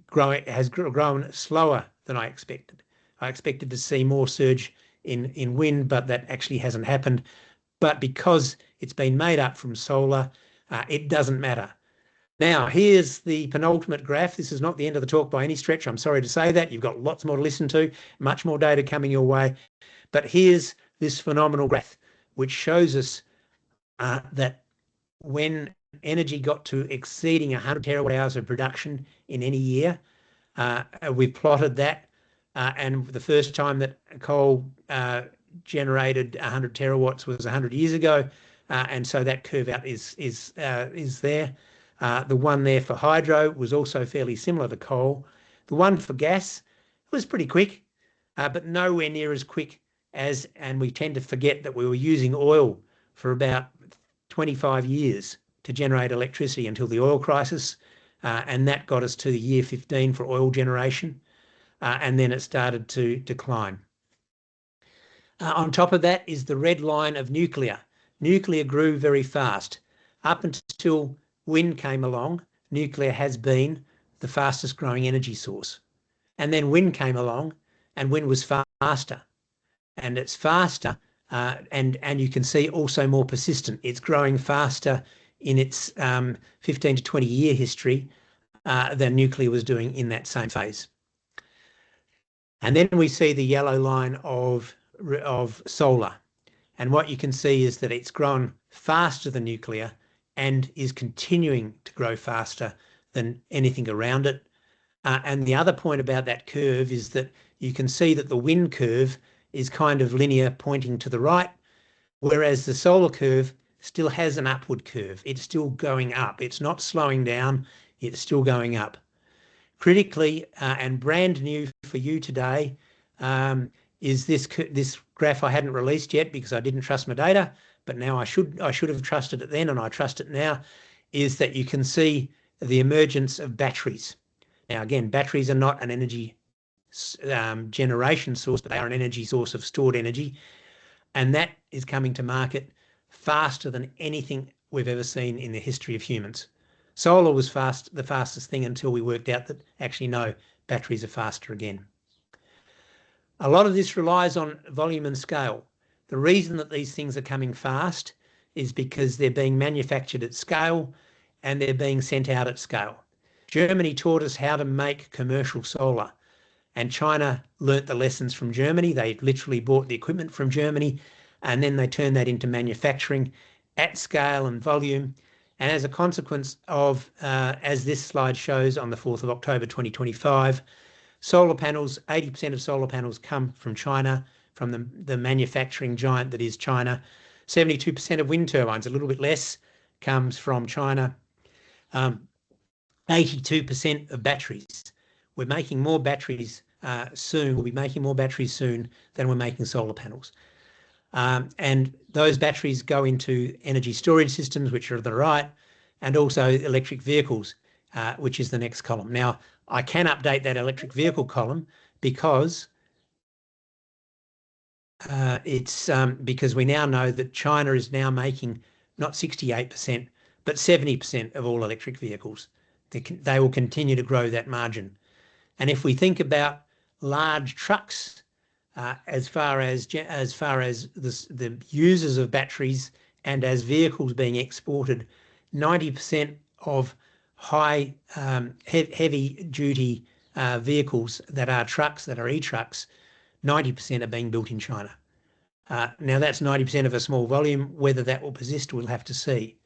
Speaker 2: growing, has grown slower than I expected. I expected to see more surge in wind, but that actually hasn't happened. But because it's been made up from solar, it doesn't matter. Now, here's the penultimate graph. This is not the end of the talk by any stretch. I'm sorry to say that. You've got lots more to listen to, much more data coming your way. But here's this phenomenal graph, which shows us that when energy got to exceeding 100 terawatt hours of production in any year, we've plotted that. And the first time that coal generated 100 terawatts was 100 years ago. And so that curve out is there. The one there for hydro was also fairly similar to coal. The one for gas was pretty quick, but nowhere near as quick as, and we tend to forget that we were using oil for about 25 years to generate electricity until the oil crisis, and that got us to the year 15 for oil generation, and then it started to decline. On top of that is the red line of nuclear. Nuclear grew very fast. Up until wind came along, nuclear has been the fastest growing energy source. And then wind came along and wind was faster. And it's faster and you can see also more persistent. It's growing faster in its 15 to 20 year history than nuclear was doing in that same phase. And then we see the yellow line of solar. And what you can see is that it's grown faster than nuclear and is continuing to grow faster than anything around it. And the other point about that curve is that you can see that the wind curve is kind of linear pointing to the right, whereas the solar curve still has an upward curve. It's still going up. It's not slowing down. It's still going up. Critically and brand new for you today is this graph I hadn't released yet because I didn't trust my data, but now I should have trusted it then and I trust it now, is that you can see the emergence of batteries. Now, again, batteries are not an energy generation source, but they are an energy source of stored energy. And that is coming to market faster than anything we've ever seen in the history of humans. Solar was the fastest thing until we worked out that actually no, batteries are faster again. A lot of this relies on volume and scale. The reason that these things are coming fast is because they're being manufactured at scale and they're being sent out at scale. Germany taught us how to make commercial solar, and China learnt the lessons from Germany. They literally bought the equipment from Germany and then they turned that into manufacturing at scale and volume. And as a consequence of, as this slide shows on the 4th of October 2025, solar panels, 80% of solar panels come from China, from the manufacturing giant that is China. 72% of wind turbines, a little bit less, comes from China. 82% of batteries. We're making more batteries soon. We'll be making more batteries soon than we're making solar panels. And those batteries go into energy storage systems, which are to the right, and also electric vehicles. which is the next column. Now, I can update that electric vehicle column because because we now know that China is now making not 68%, but 70% of all electric vehicles. They will continue to grow that margin. And if we think about large trucks, as far as the users of batteries and as vehicles being exported, 90% of high heavy duty vehicles that are trucks, that are e-trucks, 90% are being built in China. Now that's 90% of a small volume. Whether that will persist, we'll have to see.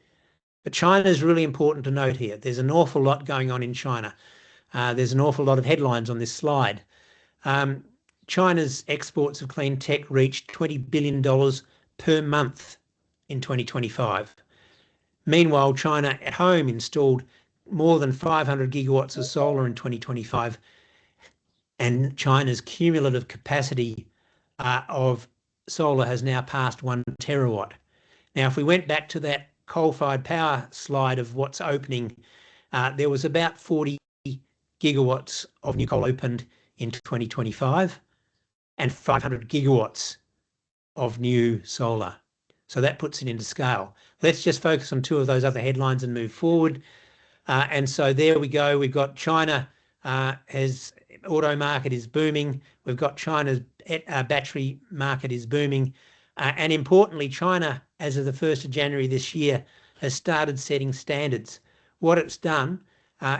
Speaker 2: But China is really important to note here. There's an awful lot going on in China. There's an awful lot of headlines on this slide. China's exports of clean tech reached $20 billion per month in 2025. Meanwhile, China at home installed more than 500 gigawatts of solar in 2025, and China's cumulative capacity of solar has now passed 1 terawatt. Now, if we went back to that coal-fired power slide of what's opening, there was about 40 gigawatts of new coal opened in 2025 and 500 gigawatts of new solar. So that puts it into scale. Let's just focus on 2 of those other headlines and move forward. And so there we go. We've got China has auto market is booming. We've got China's battery market is booming. And importantly, China, as of the 1st of January this year, has started setting standards. What it's done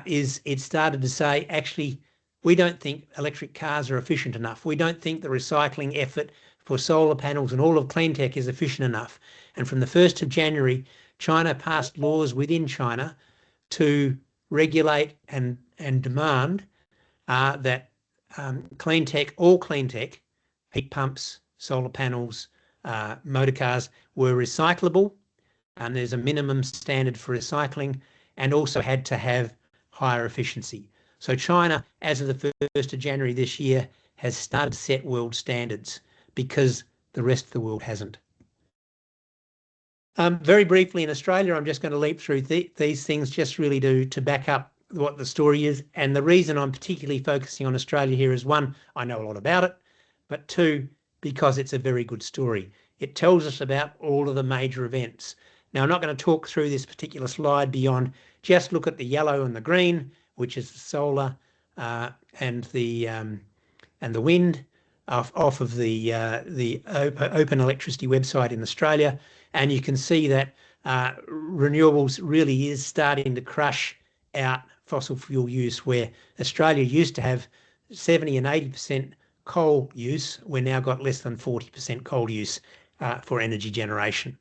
Speaker 2: is it started to say, actually, we don't think electric cars are efficient enough. We don't think the recycling effort for solar panels and all of clean tech is efficient enough. And from the 1st of January, China passed laws within China to regulate and demand that clean tech, all clean tech, heat pumps, solar panels, motor cars were recyclable, and there's a minimum standard for recycling, and also had to have higher efficiency. So China, as of the 1st of January this year, has started to set world standards because the rest of the world hasn't. Very briefly in Australia, I'm just going to leap through these things just really to back up what the story is. And the reason I'm particularly focusing on Australia here is, 1, I know a lot about it, but 2, because it's a very good story. It tells us about all of the major events. Now, I'm not going to talk through this particular slide beyond just look at the yellow and the green, which is the solar and the wind off of the Open Electricity website in Australia. And you can see that renewables really is starting to crush out fossil fuel use, where Australia used to have 70 and 80% coal use. We've now got less than 40% coal use for energy generation.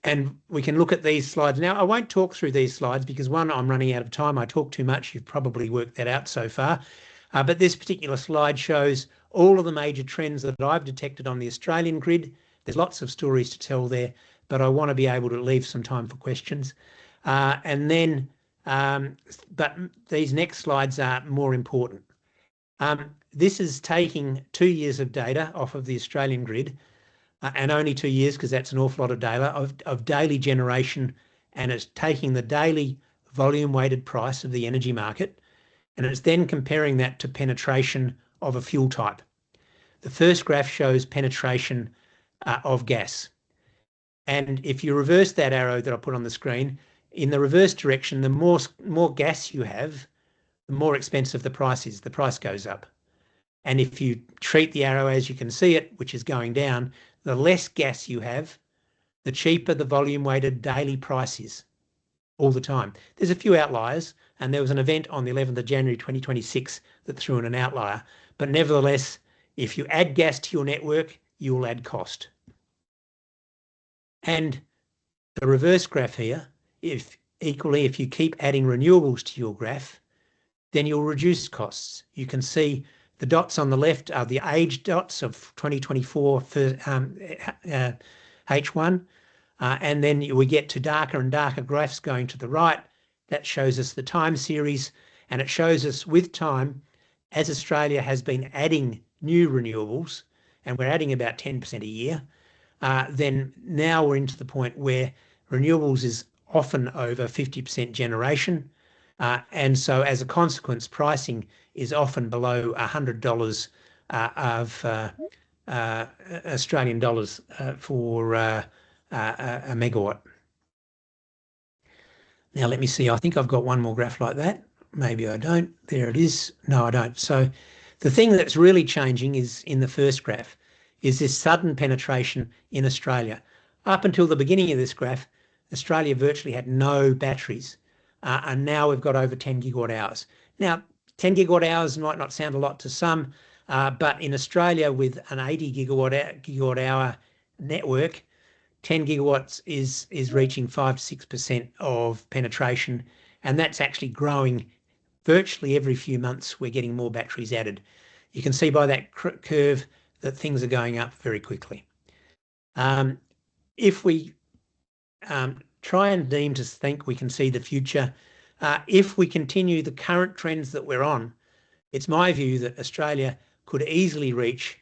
Speaker 2: And we can look at these slides. Now, I won't talk through these slides because, 1, I'm running out of time. I talk too much. You've probably worked that out so far. But this particular slide shows all of the major trends that I've detected on the Australian grid. There's lots of stories to tell there, but I want to be able to leave some time for questions. And then, but these next slides are more important. This is taking 2 years of data off of the Australian grid, and only 2 years because that's an awful lot of data of daily generation, and it's taking the daily volume weighted price of the energy market, and it's then comparing that to penetration of a fuel type. The first graph shows penetration of gas. And if you reverse that arrow that I put on the screen, in the reverse direction, the more gas you have, the more expensive the price is. The price goes up. And if you treat the arrow as you can see it, which is going down, the less gas you have, the cheaper the volume weighted daily price is all the time. There's a few outliers, and there was an event on the 11th of January 2026 that threw in an outlier. But nevertheless, if you add gas to your network, you will add cost. And the reverse graph here, if you keep adding renewables to your graph, then you'll reduce costs. You can see the dots on the left are the age dots of 2024 for H1. And then we get to darker and darker graphs going to the right. That shows us the time series, and it shows us with time, as Australia has been adding new renewables, and we're adding about 10% a year, then now we're into the point where renewables is often over 50% generation. And so as a consequence, pricing is often below $100 of Australian dollars for a megawatt. Now, let me see. I think I've got one more graph like that. Maybe I don't. There it is. No, I don't. So the thing that's really changing is in the first graph is this sudden penetration in Australia. Up until the beginning of this graph, Australia virtually had no batteries. And now we've got over 10 gigawatt hours. Now, 10 gigawatt hours might not sound a lot to some, but in Australia with an 80 gigawatt hour network, 10 gigawatts is reaching 5 to 6% of penetration, and that's actually growing virtually every few months. We're getting more batteries added. You can see by that curve that things are going up very quickly. If we try and deem to think we can see the future, if we continue the current trends that we're on, it's my view that Australia could easily reach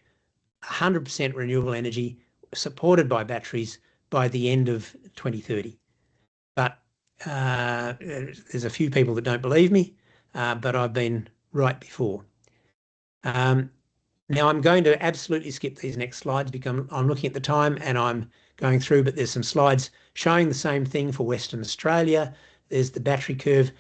Speaker 2: 100% renewable energy supported by batteries by the end of 2030. But there's a few people that don't believe me, but I've been right before. Now I'm going to absolutely skip these next slides because I'm looking at the time and I'm going through, but there's some slides showing the same thing for Western Australia. There's the battery curve.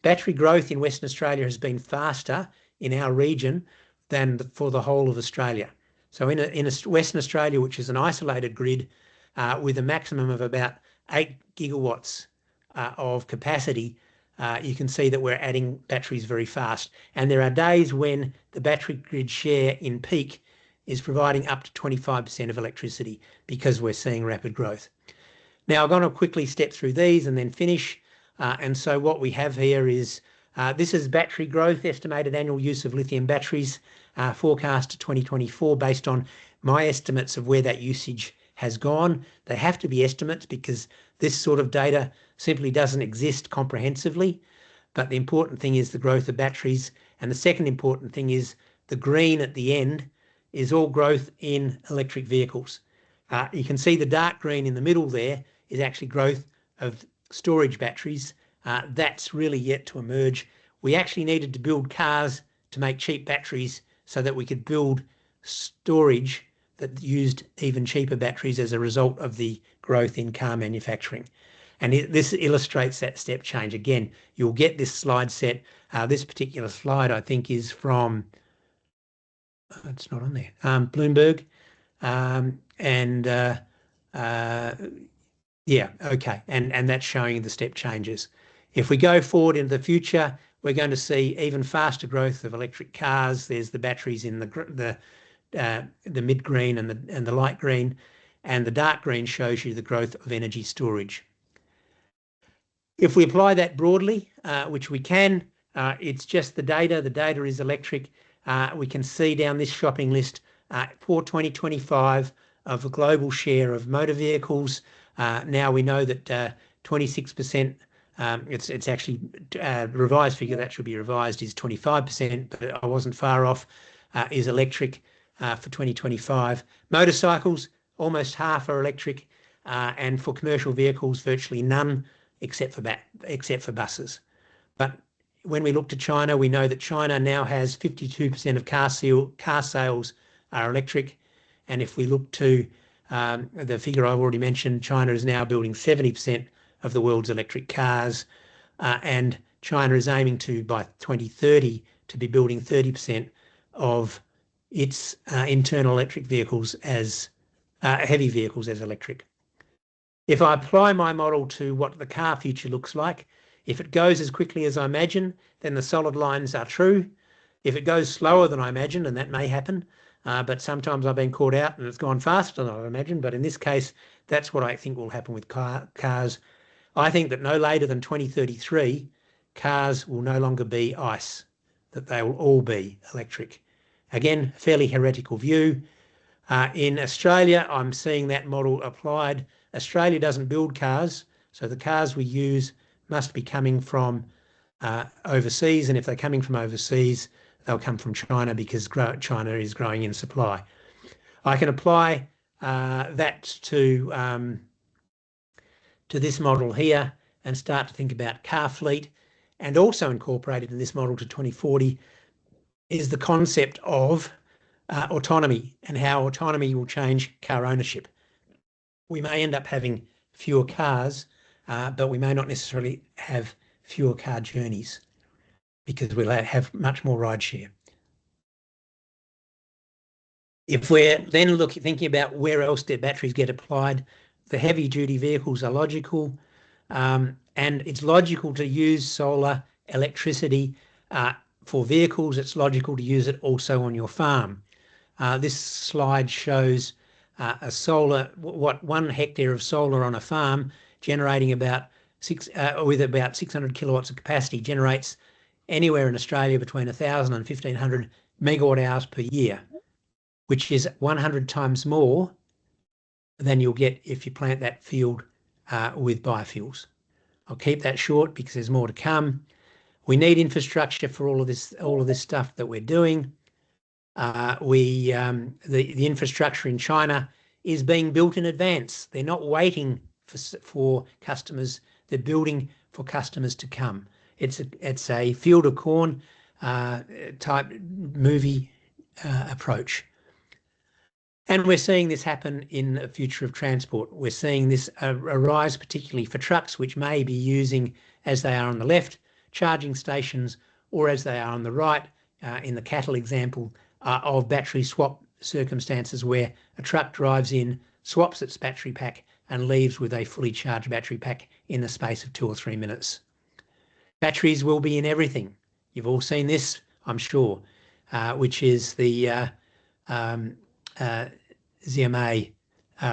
Speaker 2: Battery growth in Western Australia has been faster in our region than for the whole of Australia. So in Western Australia, which is an isolated grid with a maximum of about 8 gigawatts of capacity, you can see that we're adding batteries very fast. And there are days when the battery grid share in peak is providing up to 25% of electricity because we're seeing rapid growth. Now, I'm going to quickly step through these and then finish. And so what we have here is, this is battery growth, estimated annual use of lithium batteries, forecast to 2024 based on my estimates of where that usage has gone. They have to be estimates because this sort of data simply doesn't exist comprehensively. But the important thing is the growth of batteries. And the second important thing is the green at the end is all growth in electric vehicles. You can see the dark green in the middle there is actually growth of storage batteries. That's really yet to emerge. We actually needed to build cars to make cheap batteries so that we could build storage that used even cheaper batteries as a result of the growth in car manufacturing. And this illustrates that step change. Again, you'll get this slide set. This particular slide, I think, is from, it's not on there, Bloomberg. Yeah, okay. And that's showing the step changes. If we go forward into the future, we're going to see even faster growth of electric cars. There's the batteries in the mid green and the light green, and the dark green shows you the growth of energy storage. If we apply that broadly, which we can, it's just the data. The data is electric. We can see down this shopping list for 2025 of a global share of motor vehicles. Now we know that 26%, it's actually revised figure, that should be revised, is 25%, but I wasn't far off, is electric for 2025. Motorcycles, almost half are electric, and for commercial vehicles, virtually none, except for buses. But when we look to China, we know that China now has 52% of car sales are electric. And if we look to the figure I've already mentioned, China is now building 70% of the world's electric cars. And China is aiming to, by 2030, to be building 30% of its internal electric vehicles as heavy vehicles as electric. If I apply my model to what the car future looks like, if it goes as quickly as I imagine, then the solid lines are true. If it goes slower than I imagine, and that may happen, but sometimes I've been caught out and it's gone faster than I imagined. But in this case, that's what I think will happen with cars. I think that no later than 2033, cars will no longer be ICE, that they will all be electric. Again, fairly heretical view. In Australia, I'm seeing that model applied. Australia doesn't build cars, so the cars we use must be coming from overseas, and if they're coming from overseas, they'll come from China because China is growing in supply. I can apply that to this model here, and start to think about car fleet, and also incorporated in this model to 2040 is the concept of autonomy and how autonomy will change car ownership. We may end up having fewer cars, but we may not necessarily have fewer car journeys because we'll have much more rideshare. If we're then thinking about where else their batteries get applied, the heavy-duty vehicles are logical, and it's logical to use solar electricity for vehicles. It's logical to use it also on your farm. This slide shows a solar, 1 hectare of solar on a farm generating about with about 600 kilowatts of capacity generates anywhere in Australia between 1,000 and 1,500 megawatt hours per year, which is 100 times more than you'll get if you plant that field with biofuels. I'll keep that short because there's more to come. We need infrastructure for all of this stuff that we're doing. The infrastructure in China is being built in advance. They're not waiting for customers. They're building for customers to come. It's a field of corn type movie approach. And we're seeing this happen in the future of transport. We're seeing this arise particularly for trucks, which may be using, as they are on the left, charging stations, or as they are on the right, in the cattle example, of battery swap circumstances where a truck drives in, swaps its battery pack, and leaves with a fully charged battery pack in the space of 2 or 3 minutes. Batteries will be in everything. You've all seen this, I'm sure, which is the ZMA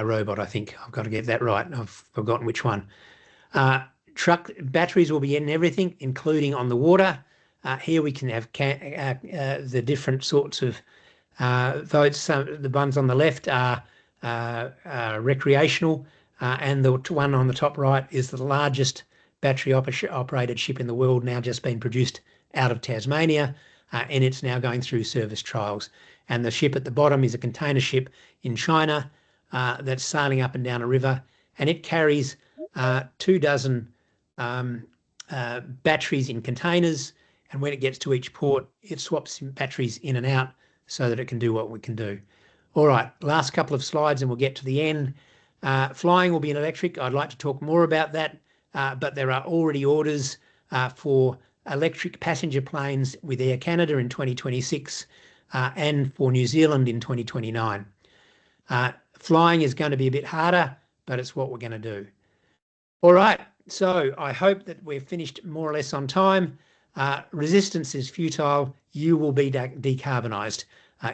Speaker 2: robot, I think. I've got to get that right. I've forgotten which one. Truck batteries will be in everything, including on the water. Here we can have the different sorts of votes. The ones on the left are recreational, and the one on the top right is the largest battery operated ship in the world, now just been produced out of Tasmania, and it's now going through service trials. And the ship at the bottom is a container ship in China that's sailing up and down a river, and it carries 24 batteries in containers, and when it gets to each port, it swaps batteries in and out so that it can do what we can do. All right, last couple of slides and we'll get to the end. Flying will be in electric. I'd like to talk more about that, but there are already orders for electric passenger planes with Air Canada in 2026 and for New Zealand in 2029. Flying is going to be a bit harder, but it's what we're going to do. All right, so I hope that we've finished more or less on time. Resistance is futile. You will be decarbonised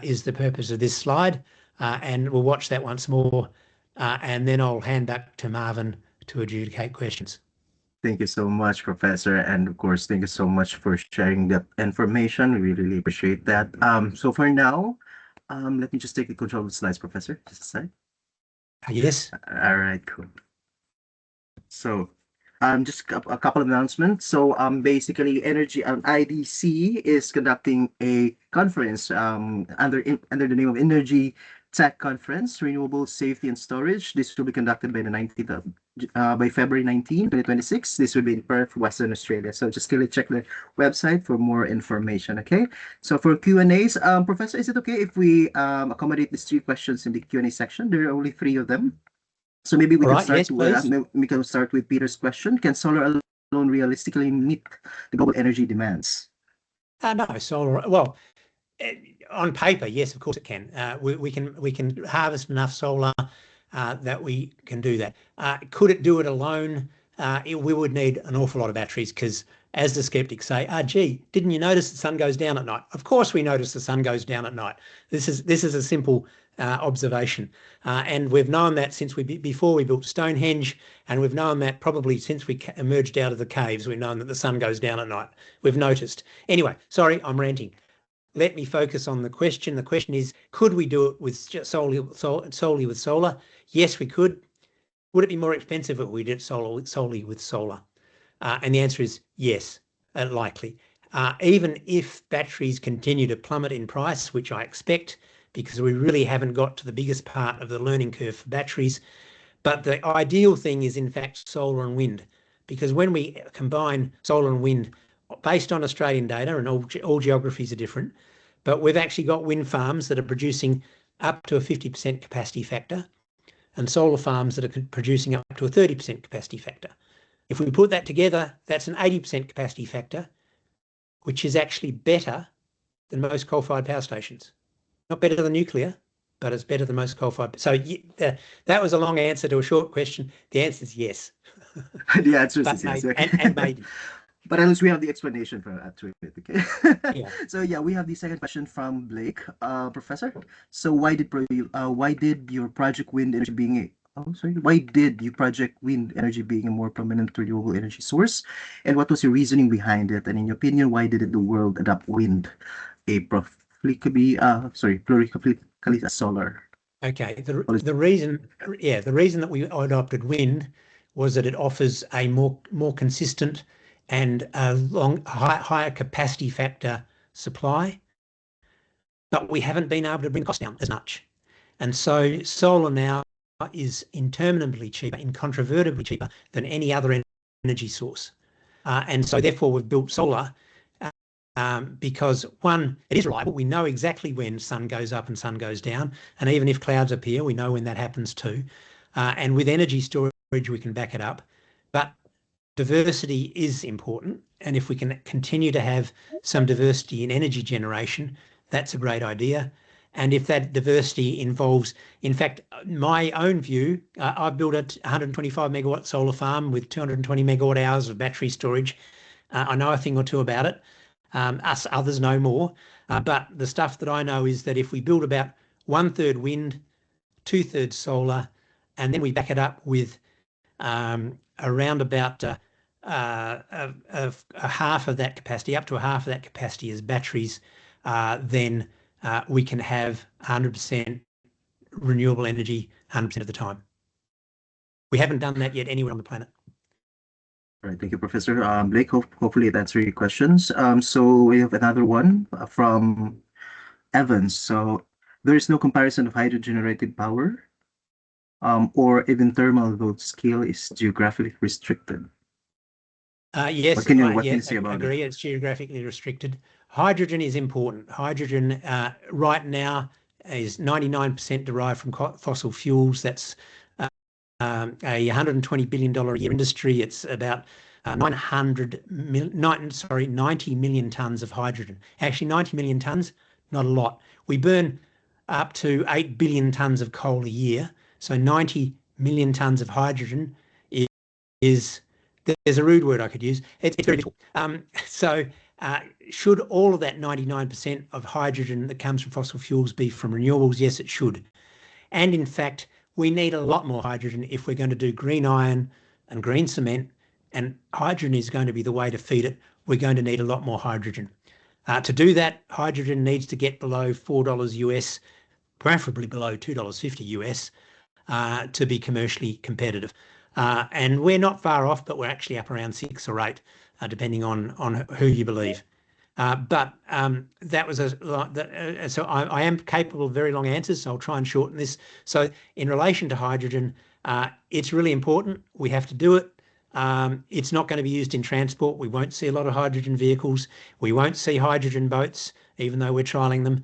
Speaker 2: is the purpose of this slide. And we'll watch that once more. And then I'll hand back to Marvin to adjudicate questions.
Speaker 1: Thank you so much, Professor. And of course, thank you so much for sharing that information. We really appreciate that. So for now, let me just take the control of the slides, Professor. Just a sec.
Speaker 2: Yes.
Speaker 1: All right, cool. So just a couple of announcements. So basically, IDC is conducting a conference under the name of Energy Tech Conference, Renewable Safety and Storage. This will be conducted by the 19th of, by February 19, 2026. This will be in Perth, Western Australia. So just really check the website for more information, okay? So for Q&As, Professor, is it okay if we accommodate these 3 questions in the Q&A section? There are only 3 of them. So maybe we can start with Peter's question. Can solar alone realistically meet the global energy demands?
Speaker 2: No, solar, well, on paper, yes, of course it can. We can harvest enough solar that we can do that. Could it do it alone? We would need an awful lot of batteries because, as the skeptics say, gee, didn't you notice the sun goes down at night? Of course we notice the sun goes down at night. This is a simple observation, and we've known that since before we built Stonehenge, and we've known that probably since we emerged out of the caves. We've known that the sun goes down at night. We've noticed. Anyway, sorry, I'm ranting. Let me focus on the question. The question is, could we do it with solely with solar? Yes, we could. Would it be more expensive if we did it solely with solar? And the answer is yes, likely. Even if batteries continue to plummet in price, which I expect, because we really haven't got to the biggest part of the learning curve for batteries. But the ideal thing is, in fact, solar and wind, because when we combine solar and wind based on Australian data, and all geographies are different, but we've actually got wind farms that are producing up to a 50% capacity factor and solar farms that are producing up to a 30% capacity factor. If we put that together, that's an 80% capacity factor, which is actually better than most coal-fired power stations. Not better than nuclear, but it's better than most coal-fired. So that was a long answer to a short question. The answer is yes.
Speaker 1: The answer is
Speaker 2: But
Speaker 1: yes.
Speaker 2: maybe,
Speaker 1: Okay.
Speaker 2: and maybe.
Speaker 1: But at least we have the explanation for that to it. Okay.
Speaker 2: Yeah.
Speaker 1: So yeah, we have the second question from Blake, Professor. So why did your project wind energy being a why did you project wind energy being a more prominent renewable energy source, and what was your reasoning behind it? And in your opinion, why did the world adopt wind, a plurically as solar?
Speaker 2: Okay. The reason that we adopted wind was that it offers a more consistent and higher capacity factor supply, but we haven't been able to bring costs down as much. And so solar now is interminably cheaper, incontrovertibly cheaper than any other energy source. And so therefore we've built solar because one, it is reliable. We know exactly when sun goes up and sun goes down. And even if clouds appear, we know when that happens too. And with energy storage, we can back it up. But diversity is important. And if we can continue to have some diversity in energy generation, that's a great idea. And if that diversity involves, in fact, my own view, I've built a 125 megawatt solar farm with 220 megawatt hours of battery storage. I know a thing or two about it. Us others know more. But the stuff that I know is that if we build about 1/3 wind, 2/3 solar, and then we back it up with around about a half of that capacity, up to a half of that capacity as batteries, then we can have 100% renewable energy 100% of the time. We haven't done that yet anywhere on the planet.
Speaker 1: All right, thank you, Professor. Blake, hopefully it answers your questions. So we have another one from Evans. So there is no comparison of hydro-generated power or even thermal load scale is geographically restricted.
Speaker 2: Yes,
Speaker 1: what can you say about
Speaker 2: agree.
Speaker 1: it?
Speaker 2: It's geographically restricted. Hydrogen is important. Hydrogen right now is 99% derived from fossil fuels. That's a $120 billion a year industry. It's about 90 million tons of hydrogen. Actually, 90 million tons, not a lot. We burn up to 8 billion tons of coal a year. So 90 million tons of hydrogen is there's a rude word I could use. It's very little. Should all of that 99% of hydrogen that comes from fossil fuels be from renewables? Yes, it should. And in fact, we need a lot more hydrogen if we're going to do green iron and green cement, and hydrogen is going to be the way to feed it. We're going to need a lot more hydrogen. To do that, hydrogen needs to get below $4 US, preferably below $2.50 US, to be commercially competitive. And we're not far off, but we're actually up around 6 or 8, depending on who you believe. But that was so I am capable of very long answers, so I'll try and shorten this. So in relation to hydrogen, it's really important. We have to do it. It's not going to be used in transport. We won't see a lot of hydrogen vehicles. We won't see hydrogen boats, even though we're trialling them.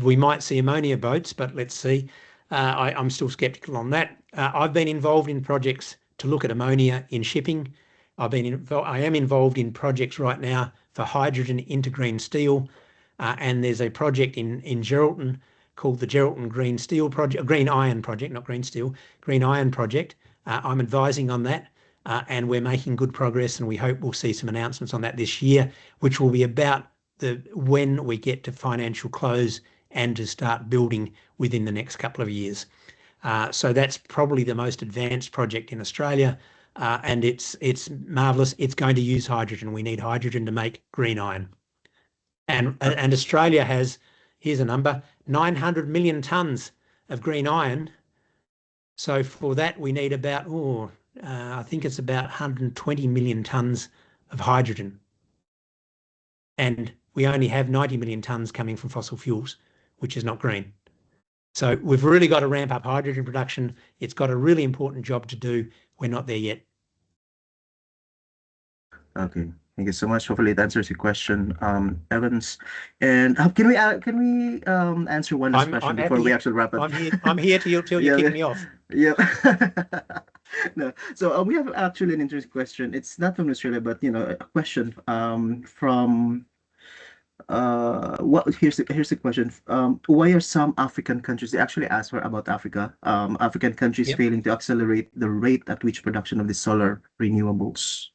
Speaker 2: We might see ammonia boats, but let's see. I'm still skeptical on that. I've been involved in projects to look at ammonia in shipping. I am involved in projects right now for hydrogen into green steel. And there's a project in Geraldton called the Geraldton Green Steel Project, Green Iron Project, not green steel, Green Iron Project. I'm advising on that. And we're making good progress, and we hope we'll see some announcements on that this year, which will be about when we get to financial close and to start building within the next couple of years. So that's probably the most advanced project in Australia, and it's marvellous. It's going to use hydrogen. We need hydrogen to make green iron. And Australia has, here's a number, 900 million tonnes of green iron. So for that, we need about, I think it's about 120 million tonnes of hydrogen. And we only have 90 million tonnes coming from fossil fuels, which is not green. So we've really got to ramp up hydrogen production. It's got a really important job to do. We're not there yet.
Speaker 1: Okay. Thank you so much. Hopefully it answers your question, Evans. And can we answer one last question
Speaker 2: I'm
Speaker 1: before we
Speaker 2: happy.
Speaker 1: actually wrap up?
Speaker 2: I'm here till you kick
Speaker 1: Yeah,
Speaker 2: me off.
Speaker 1: yeah. No. So we have actually an interesting question. It's not from Australia, but a question from what here's the question. Why are some African countries, they actually ask for about Africa, African countries
Speaker 2: Yep.
Speaker 1: failing to accelerate the rate at which production of the solar renewables?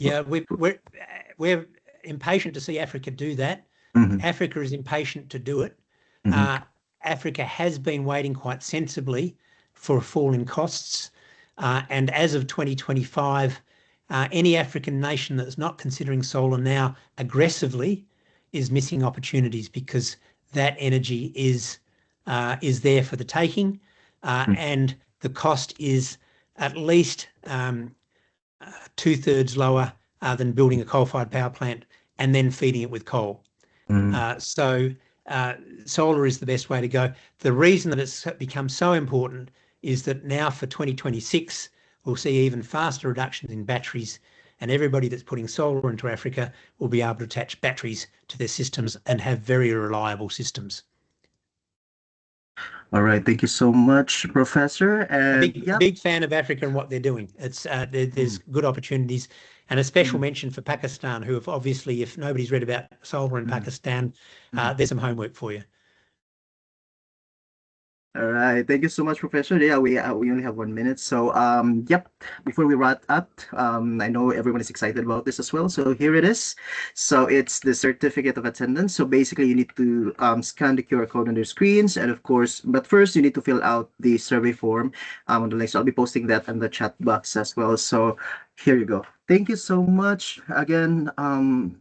Speaker 2: Yeah, we're impatient to see Africa do that.
Speaker 1: Mm-hmm,
Speaker 2: Africa is impatient to do it.
Speaker 1: mm-hmm,
Speaker 2: Uh, Africa has been waiting quite sensibly for a fall in costs. And as of 2025, any African nation that's not considering solar now aggressively is missing opportunities because that energy is there for the taking, and the cost is at least 2/3 lower than building a coal-fired power plant and then feeding it with coal.
Speaker 1: mm-hmm.
Speaker 2: So solar is the best way to go. The reason that it's become so important is that now for 2026, we'll see even faster reductions in batteries, and everybody that's putting solar into Africa will be able to attach batteries to their systems and have very reliable systems.
Speaker 1: All right, thank you so much, Professor.
Speaker 2: A
Speaker 1: And
Speaker 2: big, a
Speaker 1: yep.
Speaker 2: big fan of Africa and what they're doing. There's
Speaker 1: Mm,
Speaker 2: good opportunities, and a special
Speaker 1: mm,
Speaker 2: mention for Pakistan, who have obviously, if nobody's read about solar in
Speaker 1: mm,
Speaker 2: Pakistan,
Speaker 1: mm.
Speaker 2: there's some homework for you.
Speaker 1: All right, thank you so much, Professor. Yeah, we only have 1 minute, so yep. Before we wrap up, I know everyone is excited about this as well. So here it is. So it's the certificate of attendance. So basically, you need to scan the QR code on their screens, and of course, but first you need to fill out the survey form on the link. So I'll be posting that in the chat box as well. So here you go. Thank you so much again,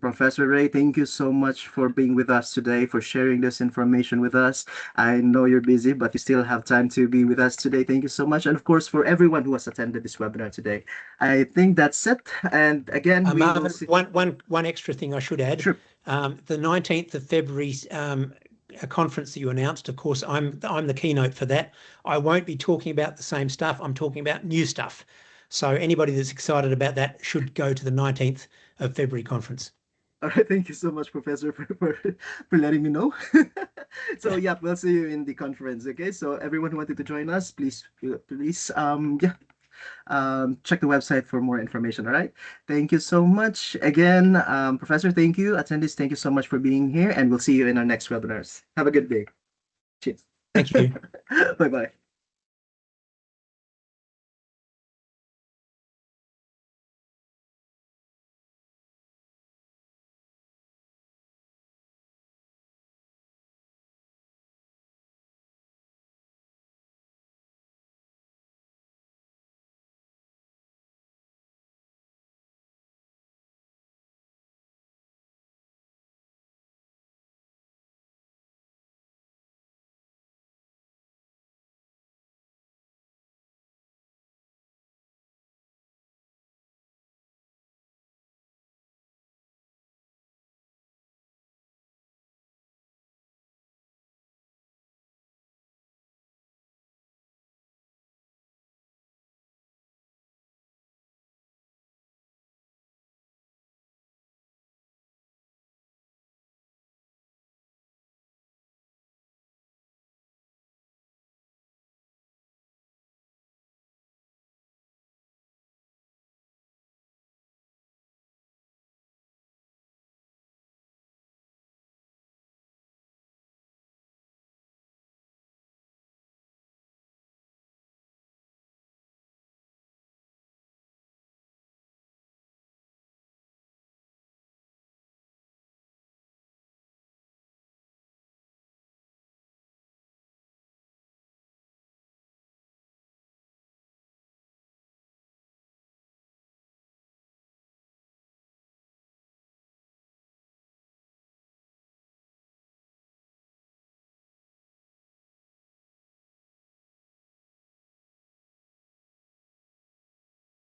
Speaker 1: Professor Ray. Thank you so much for being with us today, for sharing this information with us. I know you're busy, but you still have time to be with us today. Thank you so much. And of course, for everyone who has attended this webinar today, I think that's it. And again, we will
Speaker 2: Marvin,
Speaker 1: see.
Speaker 2: one extra thing I should add.
Speaker 1: Sure.
Speaker 2: The 19th of February a conference that you announced, of course, I'm the keynote for that. I won't be talking about the same stuff. I'm talking about new stuff. So anybody that's excited about that should go to the 19th of February conference.
Speaker 1: All right. Thank you so much, Professor, for letting me know. So yeah, we'll see you in the conference. Okay. So everyone who wanted to join us, please, yeah, check the website for more information. All right. Thank you so much again, Professor. Thank you. Attendees, thank you so much for being here, and we'll see you in our next webinars. Have a good day. Cheers.
Speaker 2: Thank you.
Speaker 1: Bye bye.